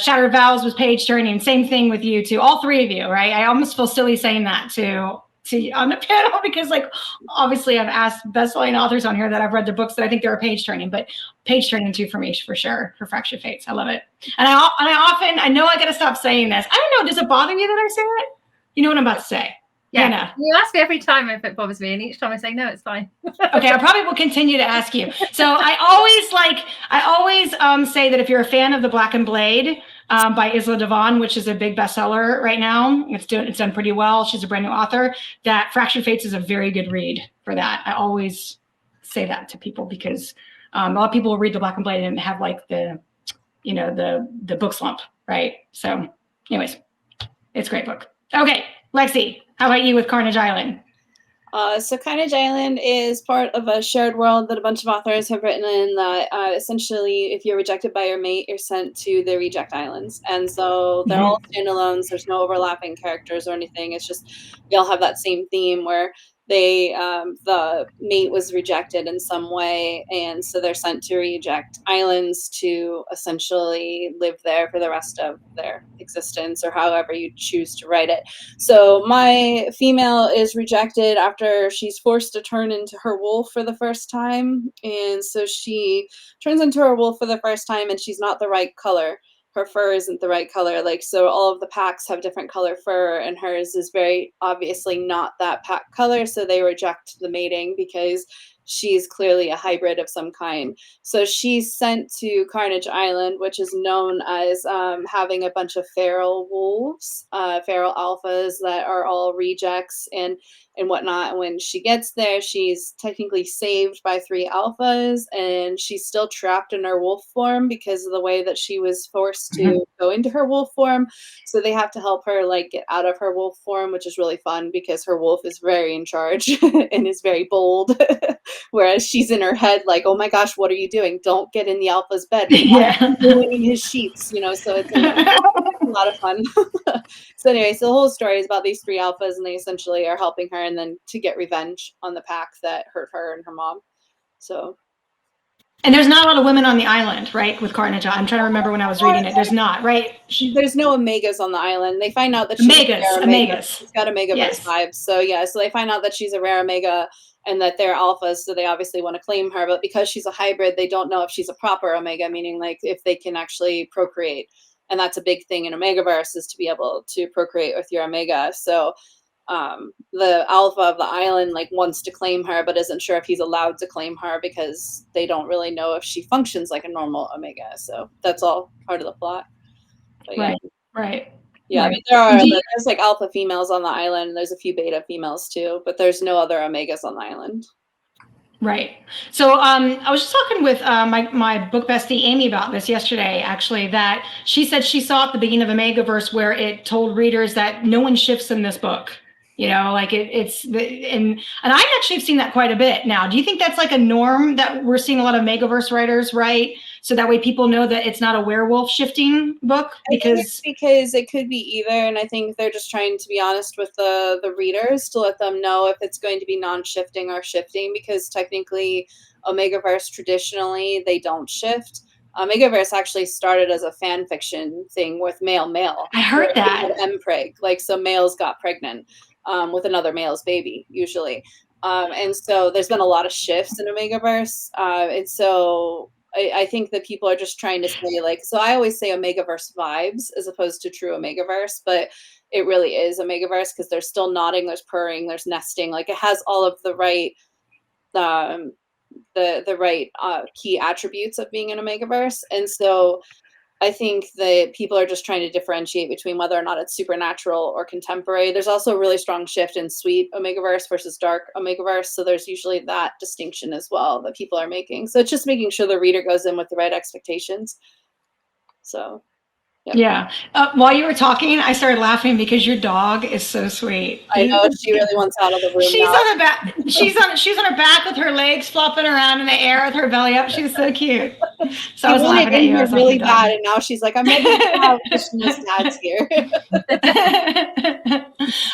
Shattered Vows was page turning. Same thing with you too. All three of you, right? I almost feel silly saying that to on the panel because obviously I've asked best-selling authors on here that I've read the books that I think they're page turning, but page turning too for me for sure for Fractured Fates. I love it. And I know I got to stop saying this. I don't know. Does it bother you that I say it? You know what I'm about to say. Yeah, Hannah. You ask me every time if it bothers me, and each time I say no, it's fine. Okay, I probably will continue to ask you. So I always say that if you're a fan of The Black and Blade by Isla Devon, which is a big bestseller right now, it's done pretty well. She's a brand new author. That Fractured Fates is a very good read for that. I always say that to people because a lot of people will read The Black and Blade and have the book slump, right? So, anyways, it's a great book. Okay, Lexi. How about you with Carnage Island? So Carnage Island is part of a shared world that a bunch of authors have written in that essentially if you're rejected by your mate, you're sent to the reject islands. And so they're all standalones. There's no overlapping characters or anything. It's just we all have that same theme where the mate was rejected in some way, and so they're sent to reject islands to essentially live there for the rest of their existence, or however you choose to write it. So my female is rejected after she's forced to turn into her wolf for the first time, and so she turns into her wolf for the first time, and she's not the right color. Her fur isn't the right color. So all of the packs have different color fur, and hers is very obviously not that pack color. So they reject the mating because she's clearly a hybrid of some kind. So she's sent to Carnage Island, which is known as having a bunch of feral wolves, feral alphas that are all rejects and whatnot. And when she gets there, she's technically saved by 3 alphas, and she's still trapped in her wolf form because of the way that she was forced to go into her wolf form. So they have to help her get out of her wolf form, which is really fun because her wolf is very in charge and is very bold. Whereas she's in her head oh my gosh, what are you doing? Don't get in the alpha's bed. Yeah. Ruining his sheets, so it's a lot of fun. So anyway, so the whole story is about these 3 alphas, and they essentially are helping her and then to get revenge on the pack that hurt her and her mom. So. And there's not a lot of women on the island, right? With Carnage. I'm trying to remember when I was reading it. There's not, right? There's no Omegas on the island. They find out that she's Omegas. She's got Omega-verse vibes. So yeah, so they find out that she's a rare Omega and that they're alphas, so they obviously want to claim her. But because she's a hybrid, they don't know if she's a proper Omega, meaning if they can actually procreate. And that's a big thing in Omega-verse, is to be able to procreate with your Omega. So the alpha of the island wants to claim her, but isn't sure if he's allowed to claim her because they don't really know if she functions like a normal Omega. So that's all part of the plot. But, yeah. Right. Yeah, I Right. mean, there are Do you- there's like alpha females on the island. There's a few beta females too, but there's no other omegas on the island. Right. So I was just talking with my book bestie Amy about this yesterday, actually, that she said she saw at the beginning of Omegaverse where it told readers that no one shifts in this book. You know, like and I actually have seen that quite a bit now. Do you think that's like a norm that we're seeing a lot of Megaverse writers write? So that way people know that it's not a werewolf shifting book? Because it could be either, and I think they're just trying to be honest with the readers to let them know if it's going to be non-shifting or shifting, because technically Omegaverse traditionally they don't shift. Omegaverse actually started as a fan fiction thing with male. I heard that. Mpreg, like so males got pregnant with another male's baby usually. And so there's been a lot of shifts in Omegaverse. And so I think that people are just trying to say, like, so I always say Omegaverse vibes as opposed to true Omegaverse, but it really is Omegaverse because there's still nodding, there's purring, there's nesting. Like it has all of the right the right key attributes of being an Omegaverse. And so I think that people are just trying to differentiate between whether or not it's supernatural or contemporary. There's also a really strong shift in sweet Omegaverse versus dark Omegaverse. So there's usually that distinction as well that people are making. So it's just making sure the reader goes in with the right expectations. So, yep. Yeah. While you were talking, I started laughing because your dog is so sweet. I know she really wants out of the room. She's now. on her back. She's on her back with her legs flopping around in the air with her belly up. She's so cute. So I was laughing at you. I was really like, bad, and now she's like, I'm ready to go out because she knows Dad's here.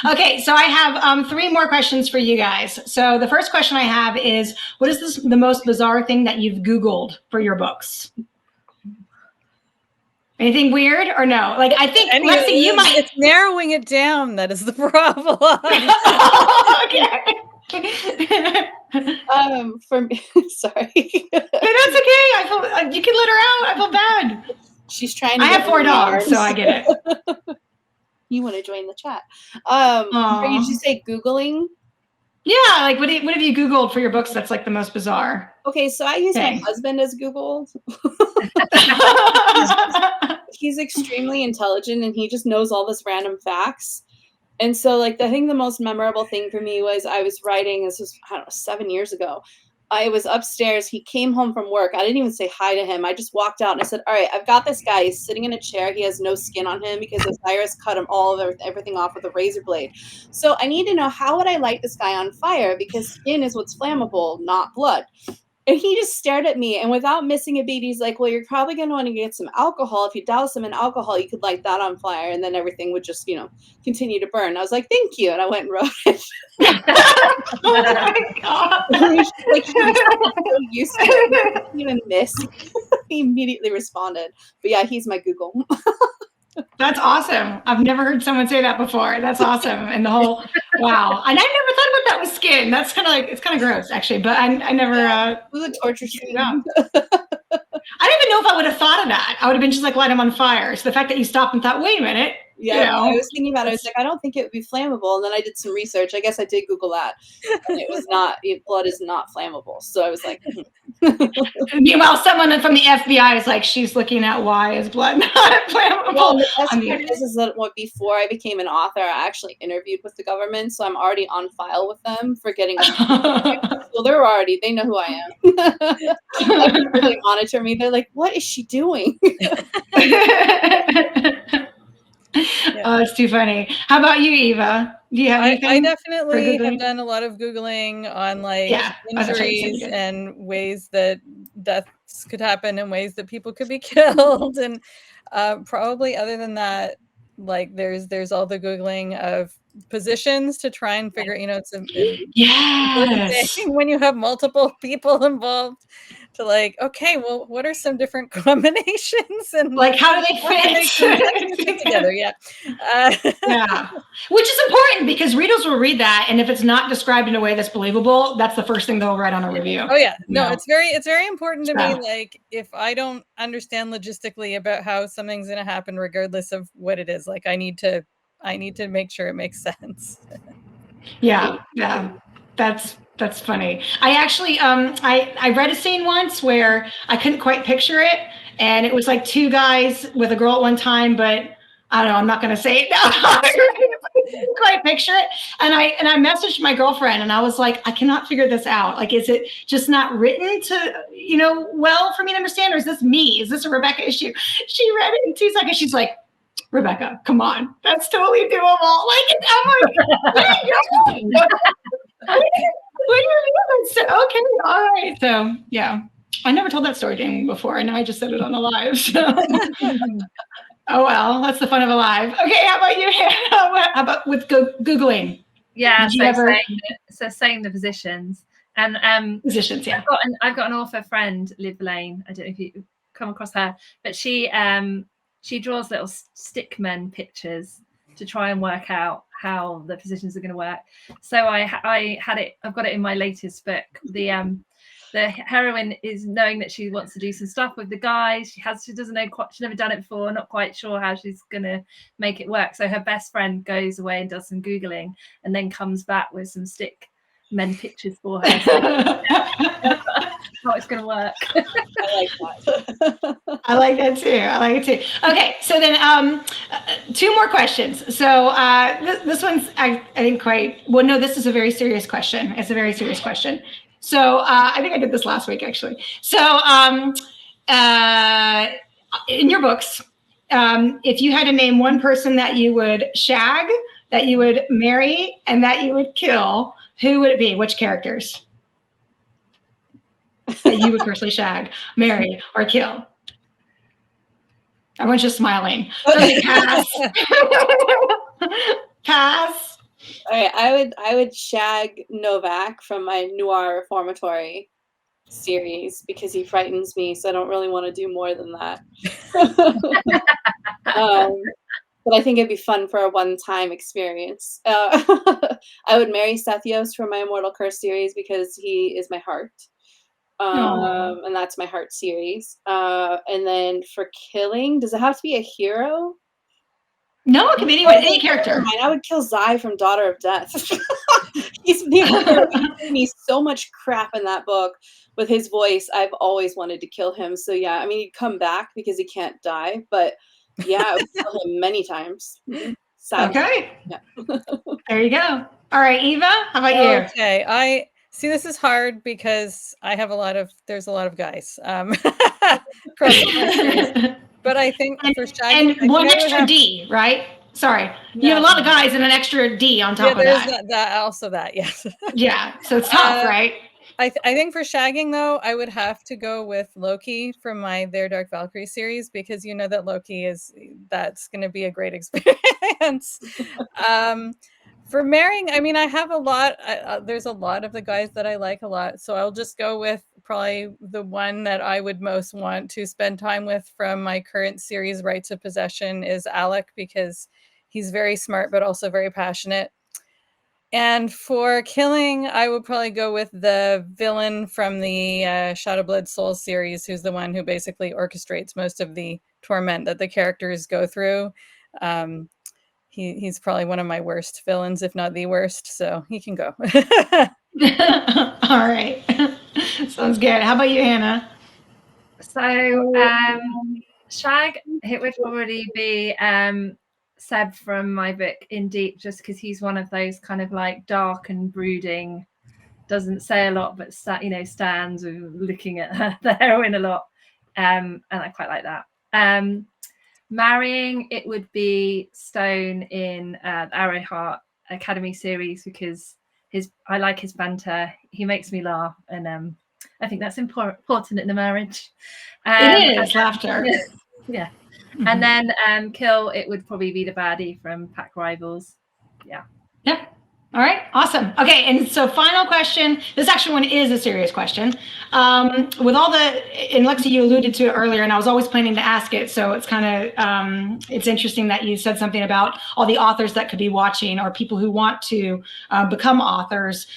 Okay, so I have 3 more questions for you guys. So the first question I have is, what is the most bizarre thing that you've Googled for your books? Anything weird or no? Like, I think, Lexi, you might. It's narrowing it down that is the problem. Okay. For me, sorry. No, that's okay. I feel you can let her out. I feel bad. She's trying to. I have 4 dogs, so I get it. You want to join the chat? Did you say Googling? Yeah, like what have you Googled for your books that's like the most bizarre? Okay, so I use my husband as Google. He's extremely intelligent and he just knows all this random facts. And so like I think the most memorable thing for me was I was writing, this was, I don't know, 7 years ago. I was upstairs. He came home from work. I didn't even say hi to him. I just walked out and I said, all right, I've got this guy. He's sitting in a chair. He has no skin on him because Osiris cut him everything off with a razor blade. So I need to know, how would I light this guy on fire? Because skin is what's flammable, not blood. And he just stared at me, and without missing a beat, he's like, well, you're probably going to want to get some alcohol. If you douse him in alcohol, you could light that on fire, and then everything would just, continue to burn. I was like, thank you. And I went and wrote it. Oh, my God. Like, he was so used to it. He didn't even miss. He immediately responded. But yeah, he's my Google. That's awesome. I've never heard someone say that before. That's awesome. And the whole, wow. And I never thought about that with skin. That's kind of like, it's kind of gross actually, but I never. It was a torture stream. I don't even know if I would have thought of that. I would have been just like, light them on fire. So the fact that you stopped and thought, wait a minute. Yeah, I was thinking about it. I was like, I don't think it would be flammable. And then I did some research. I guess I did Google that. And it was not, blood is not flammable. So I was like, Meanwhile, someone from the FBI is like, she's looking at why is blood not flammable. Well, the best part is that before I became an author, I actually interviewed with the government. So I'm already on file with them for getting. So they know who I am. They monitor me. They're like, what is she doing? It's too funny. How about you, Eva? Do you have anything? I definitely have done a lot of Googling on injuries and ways that deaths could happen and ways that people could be killed. And probably other than that, like there's all the Googling of positions to try and figure, it's when you have multiple people involved to like, okay, well, what are some different combinations and like how do they fit together? Yeah. Which is important because readers will read that, and if it's not described in a way that's believable, that's the first thing they'll write on a review. Oh yeah, no, it's very important to me. Like if I don't understand logistically about how something's going to happen, regardless of what it is, like I need to make sure it makes sense. Yeah. That's funny. I actually, I read a scene once where I couldn't quite picture it. And it was like 2 guys with a girl at one time, but I don't know, I'm not going to say it now. I couldn't quite picture it. And I messaged my girlfriend and I was like, I cannot figure this out. Like, is it just not written to, well for me to understand? Or is this me? Is this a Rebecca issue? She read it in 2 seconds. She's like, Rebecca, come on. That's totally doable. Like, I'm like, what are you doing? What are you doing? So, okay, all right. So, yeah. I never told that story to anyone before. And now I just said it on the live. So. Oh, well, that's the fun of a live. Okay, how about you, Hannah? How about with Googling? Yeah, so saying the positions. And positions, yeah. I've got an author friend, Liv Lane. I don't know if you come across her, but she draws little stick men pictures to try and work out how the positions are going to work. So I've got it in my latest book. The heroine is knowing that she wants to do some stuff with the guys. She doesn't know she's never done it before, not quite sure how she's gonna make it work. So her best friend goes away and does some Googling and then comes back with some stick men pictures for her. How it's gonna work. I like that. I like that too. I like it too. Okay, so then 2 more questions. So this one's I think quite well. No, this is a very serious question. It's a very serious question. So I think I did this last week, actually. So in your books, if you had to name one person that you would shag, that you would marry, and that you would kill, who would it be? Which characters that you would personally shag, marry, or kill? Everyone's just smiling. Pass. Pass. All right, I would shag Novak from my Noir Reformatory series because he frightens me, so I don't really want to do more than that. But I think it'd be fun for a one-time experience. I would marry Sethios from my Immortal Curse series because he is my heart. And that's my heart series. And then for killing, does it have to be a hero? No, it can be anyone, any character. I would kill Zai from Daughter of Death. He's given me so much crap in that book with his voice. I've always wanted to kill him. So yeah, I mean, he'd come back because he can't die. But yeah, I would kill him many times. Sadly. Okay. Yeah. There you go. All right, Eva, how about you? Okay, I see. This is hard because there's a lot of guys. But I think for shagging, and one extra D, right? Sorry, you have a lot of guys and an extra D on top of that. That, yes. Yeah, so it's tough, right? I think for shagging though, I would have to go with Loki from my Their Dark Valkyrie series because you know that Loki that's going to be a great experience. For marrying, I mean, I have a lot. There's a lot of the guys that I like a lot, so I'll just go with probably the one that I would most want to spend time with from my current series, Rights of Possession, is Alec because he's very smart but also very passionate. And for killing, I would probably go with the villain from the Shadowblood Souls series, who's the one who basically orchestrates most of the torment that the characters go through. He's probably one of my worst villains, if not the worst, so he can go. All right. Sounds good. How about you, Hannah? So shag, it would probably be Seb from my book In Deep, just because he's one of those kind of like dark and brooding, doesn't say a lot, but stands looking at the heroine a lot, and I quite like that. Marrying, it would be Stone in the Arrowheart Academy series because I like his banter. He makes me laugh, and I think that's important in a marriage. It is laughter. Yeah. Mm-hmm. And then kill, it would probably be the baddie from Pack Rivals. Yeah. Yep. All right. Awesome. Okay. And so final question. This actually one is a serious question. With all and Lexi, you alluded to it earlier, and I was always planning to ask it. So it's kind of, it's interesting that you said something about all the authors that could be watching or people who want to become authors.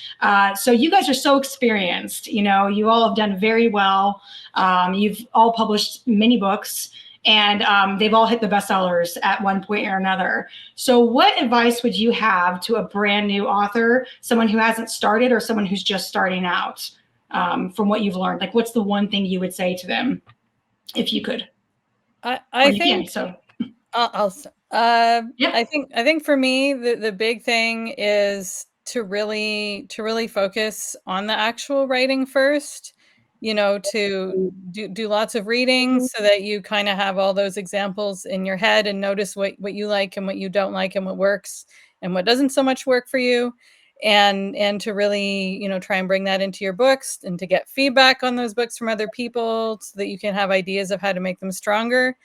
So you guys are so experienced. You all have done very well. You've all published many books. And they've all hit the bestsellers at one point or another. So what advice would you have to a brand new author, someone who hasn't started or someone who's just starting out from what you've learned? Like, what's the one thing you would say to them if you could? I think so. I'll Yep. I think for me, the big thing is to really focus on the actual writing first, you know, to do lots of reading so that you kind of have all those examples in your head and notice what you like and what you don't like and what works and what doesn't so much work for you. And to really, you know, try and bring that into your books and to get feedback on those books from other people so that you can have ideas of how to make them stronger.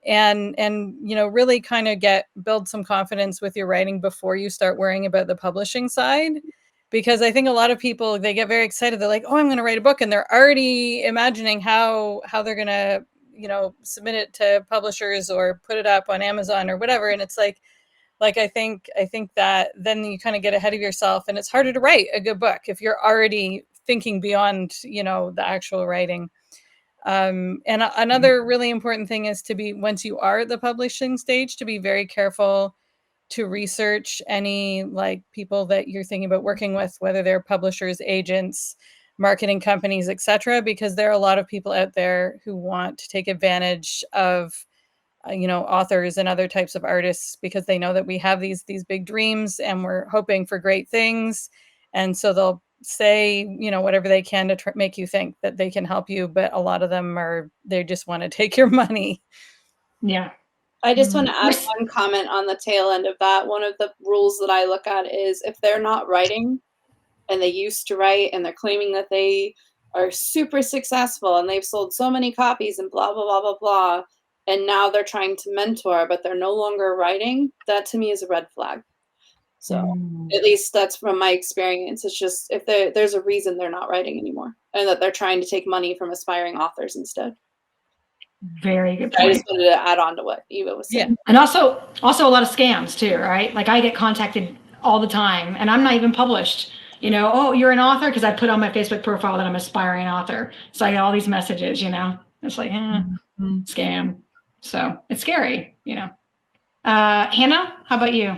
And you know, really kind of build some confidence with your writing before you start worrying about the publishing side, because I think a lot of people, they get very excited. They're like, oh, I'm going to write a book, and they're already imagining how they're going to, you know, submit it to publishers or put it up on Amazon or whatever. And it's like I think that then you kind of get ahead of yourself, and it's harder to write a good book if you're already thinking beyond, you know, the actual writing. And another really important thing is to be, once you are at the publishing stage, to be very careful to research any like people that you're thinking about working with, whether they're publishers, agents, marketing companies, etc., because there are a lot of people out there who want to take advantage of you know, authors and other types of artists, because they know that we have these big dreams and we're hoping for great things, and so they'll say, you know, whatever they can to make you think that they can help you, but a lot of them they just want to take your money. Yeah. I just want to add one comment on the tail end of that. One of the rules that I look at is if they're not writing and they used to write and they're claiming that they are super successful and they've sold so many copies and blah, blah, blah, blah, blah, and now they're trying to mentor, but they're no longer writing, that to me is a red flag. So at least that's from my experience. It's just if there's a reason they're not writing anymore and that they're trying to take money from aspiring authors instead. Very good point. I just wanted to add on to what Eva was saying. Yeah. And also a lot of scams too, right? Like I get contacted all the time and I'm not even published. You know, oh, you're an author, because I put on my Facebook profile that I'm an aspiring author. So I get all these messages, you know. It's like, scam. So it's scary, you know. Hannah, how about you?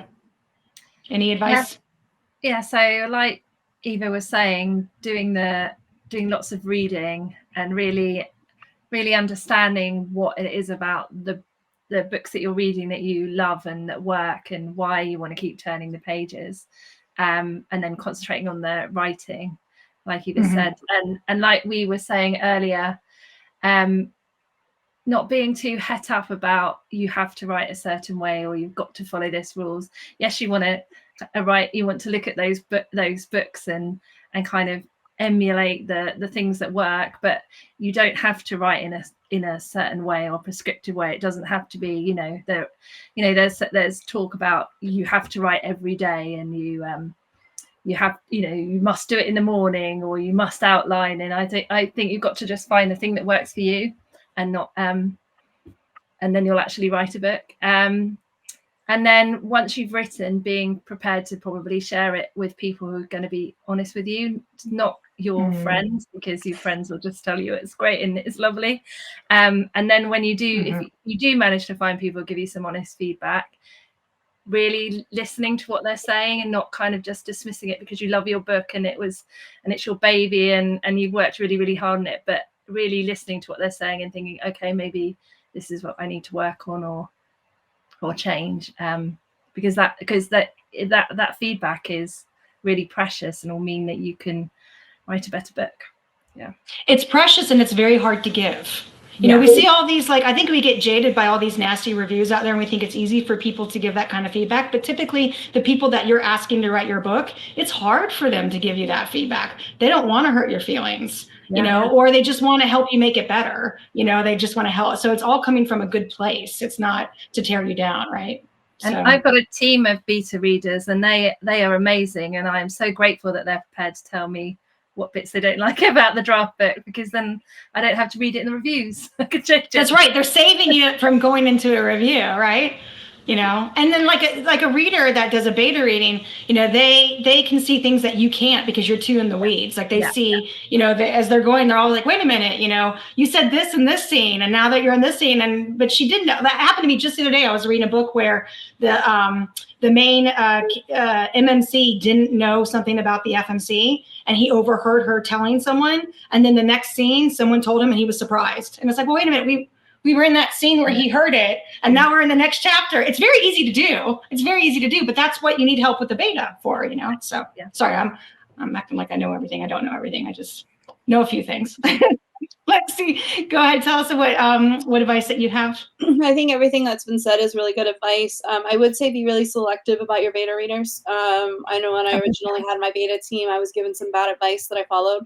Any advice? Yeah, so like Eva was saying, doing lots of reading and really understanding what it is about the books that you're reading that you love and that work and why you want to keep turning the pages, and then concentrating on the writing, like Eva said, and like we were saying earlier, not being too het up about you have to write a certain way or you've got to follow this rules. Yes, you want to write, you want to look at those books and kind of emulate the things that work, but you don't have to write in a certain way or prescriptive way. It doesn't have to be, you know, there's talk about you have to write every day and you have, you know, you must do it in the morning or you must outline. And I think you've got to just find the thing that works for you and not and then you'll actually write a book. And then once you've written, being prepared to probably share it with people who are going to be honest with you, not your friends, because your friends will just tell you it's great and it's lovely. And then when you do, if you do manage to find people who give you some honest feedback, really listening to what they're saying and not kind of just dismissing it because you love your book and it's your baby and you've worked really, really hard on it, but really listening to what they're saying and thinking, okay, maybe this is what I need to work on or change, because that feedback is really precious and will mean that you can write a better book. Yeah, it's precious and it's very hard to give. You know, we see all these, like, I think we get jaded by all these nasty reviews out there and we think it's easy for people to give that kind of feedback. But typically the people that you're asking to write your book, it's hard for them to give you that feedback. They don't want to hurt your feelings, you know, or they just want to help you make it better. You know, they just want to help. So it's all coming from a good place. It's not to tear you down, right? And I've got a team of beta readers and they are amazing. And I'm so grateful that they're prepared to tell me what bits they don't like about the draft book, because then I don't have to read it in the reviews. I could change it. That's right. They're saving you from going into a review, right? You know, and then like a reader that does a beta reading, you know, they can see things that you can't because you're too in the weeds. Like they see, you know, as they're going, they're all like, wait a minute, you know, you said this in this scene, and now that you're in this scene, but she didn't know. That happened to me just the other day. I was reading a book where the main MMC didn't know something about the FMC, and he overheard her telling someone, and then the next scene, someone told him, and he was surprised. And it's like, well, wait a minute, we were in that scene where he heard it, and now we're in the next chapter. It's very easy to do. It's very easy to do, but that's what you need help with the beta for, you know? So, sorry, I'm acting like I know everything. I don't know everything. I just know a few things. Lexi, go ahead. Tell us what advice that you have. I think everything that's been said is really good advice. I would say be really selective about your beta readers. I know when I originally had my beta team, I was given some bad advice that I followed.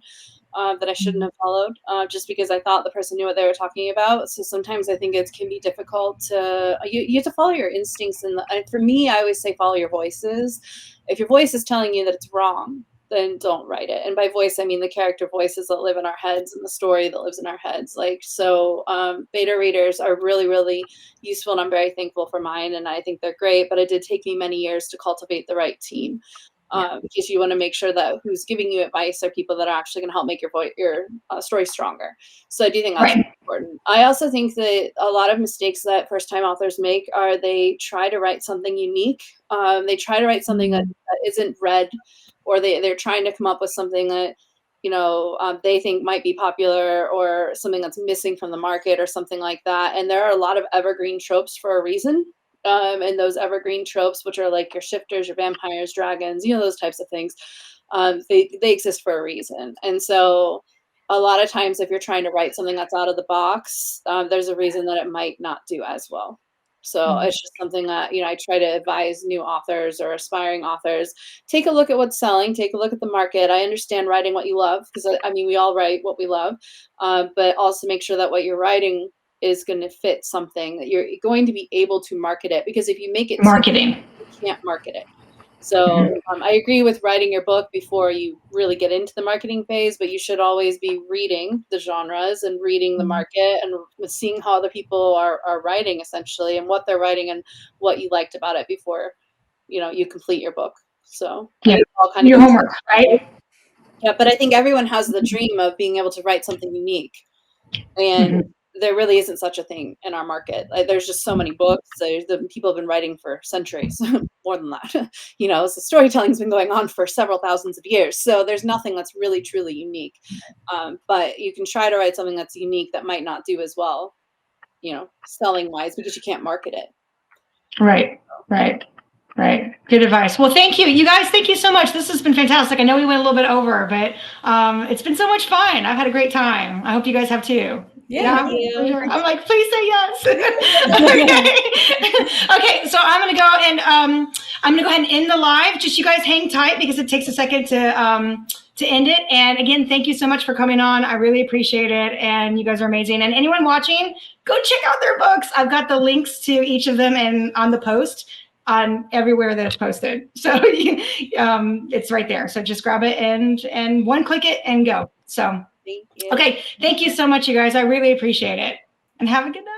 That I shouldn't have followed, just because I thought the person knew what they were talking about. So sometimes I think it can be difficult to, you have to follow your instincts. And for me, I always say follow your voices. If your voice is telling you that it's wrong, then don't write it. And by voice, I mean the character voices that live in our heads and the story that lives in our heads. Beta readers are really, really useful, and I'm very thankful for mine, and I think they're great, but it did take me many years to cultivate the right team. Because you want to make sure that who's giving you advice are people that are actually going to help make your story stronger. So I do think that's important. I also think that a lot of mistakes that first-time authors make are they try to write something unique. They try to write something that isn't read, or they're trying to come up with something that they think might be popular, or something that's missing from the market or something like that. And there are a lot of evergreen tropes for a reason. And those evergreen tropes, which are like your shifters, your vampires, dragons, those types of things, they exist for a reason. And so a lot of times if you're trying to write something that's out of the box, there's a reason that it might not do as well. So it's just something that, I try to advise new authors or aspiring authors, take a look at what's selling, take a look at the market. I understand writing what you love, because we all write what we love, but also make sure that what you're writing is going to fit something, that you're going to be able to market it, because if you make it marketing, you can't market it. So I agree with writing your book before you really get into the marketing phase, but you should always be reading the genres and reading the market and seeing how other people are writing, essentially, and what they're writing and what you liked about it before you complete your book. So all kind of your homework, right? Yeah, but I think everyone has the dream of being able to write something unique, and there really isn't such a thing in our market. There's just so many books. The people have been writing for centuries, more than that. So storytelling's been going on for several thousands of years. So there's nothing that's really, truly unique. But you can try to write something that's unique that might not do as well, selling wise, because you can't market it. Right. Good advice. Well, thank you. You guys, thank you so much. This has been fantastic. I know we went a little bit over, but it's been so much fun. I've had a great time. I hope you guys have too. Yeah. I'm like, please say yes. Okay, so I'm gonna go ahead and end the live. Just you guys hang tight, because it takes a second to end it. And again, thank you so much for coming on. I really appreciate it. And you guys are amazing. And anyone watching, go check out their books. I've got the links to each of them on the post on everywhere that it's posted. So it's right there. So just grab it and one click it and go. So thank you. Okay, thank you so much, you guys. I really appreciate it. And have a good night.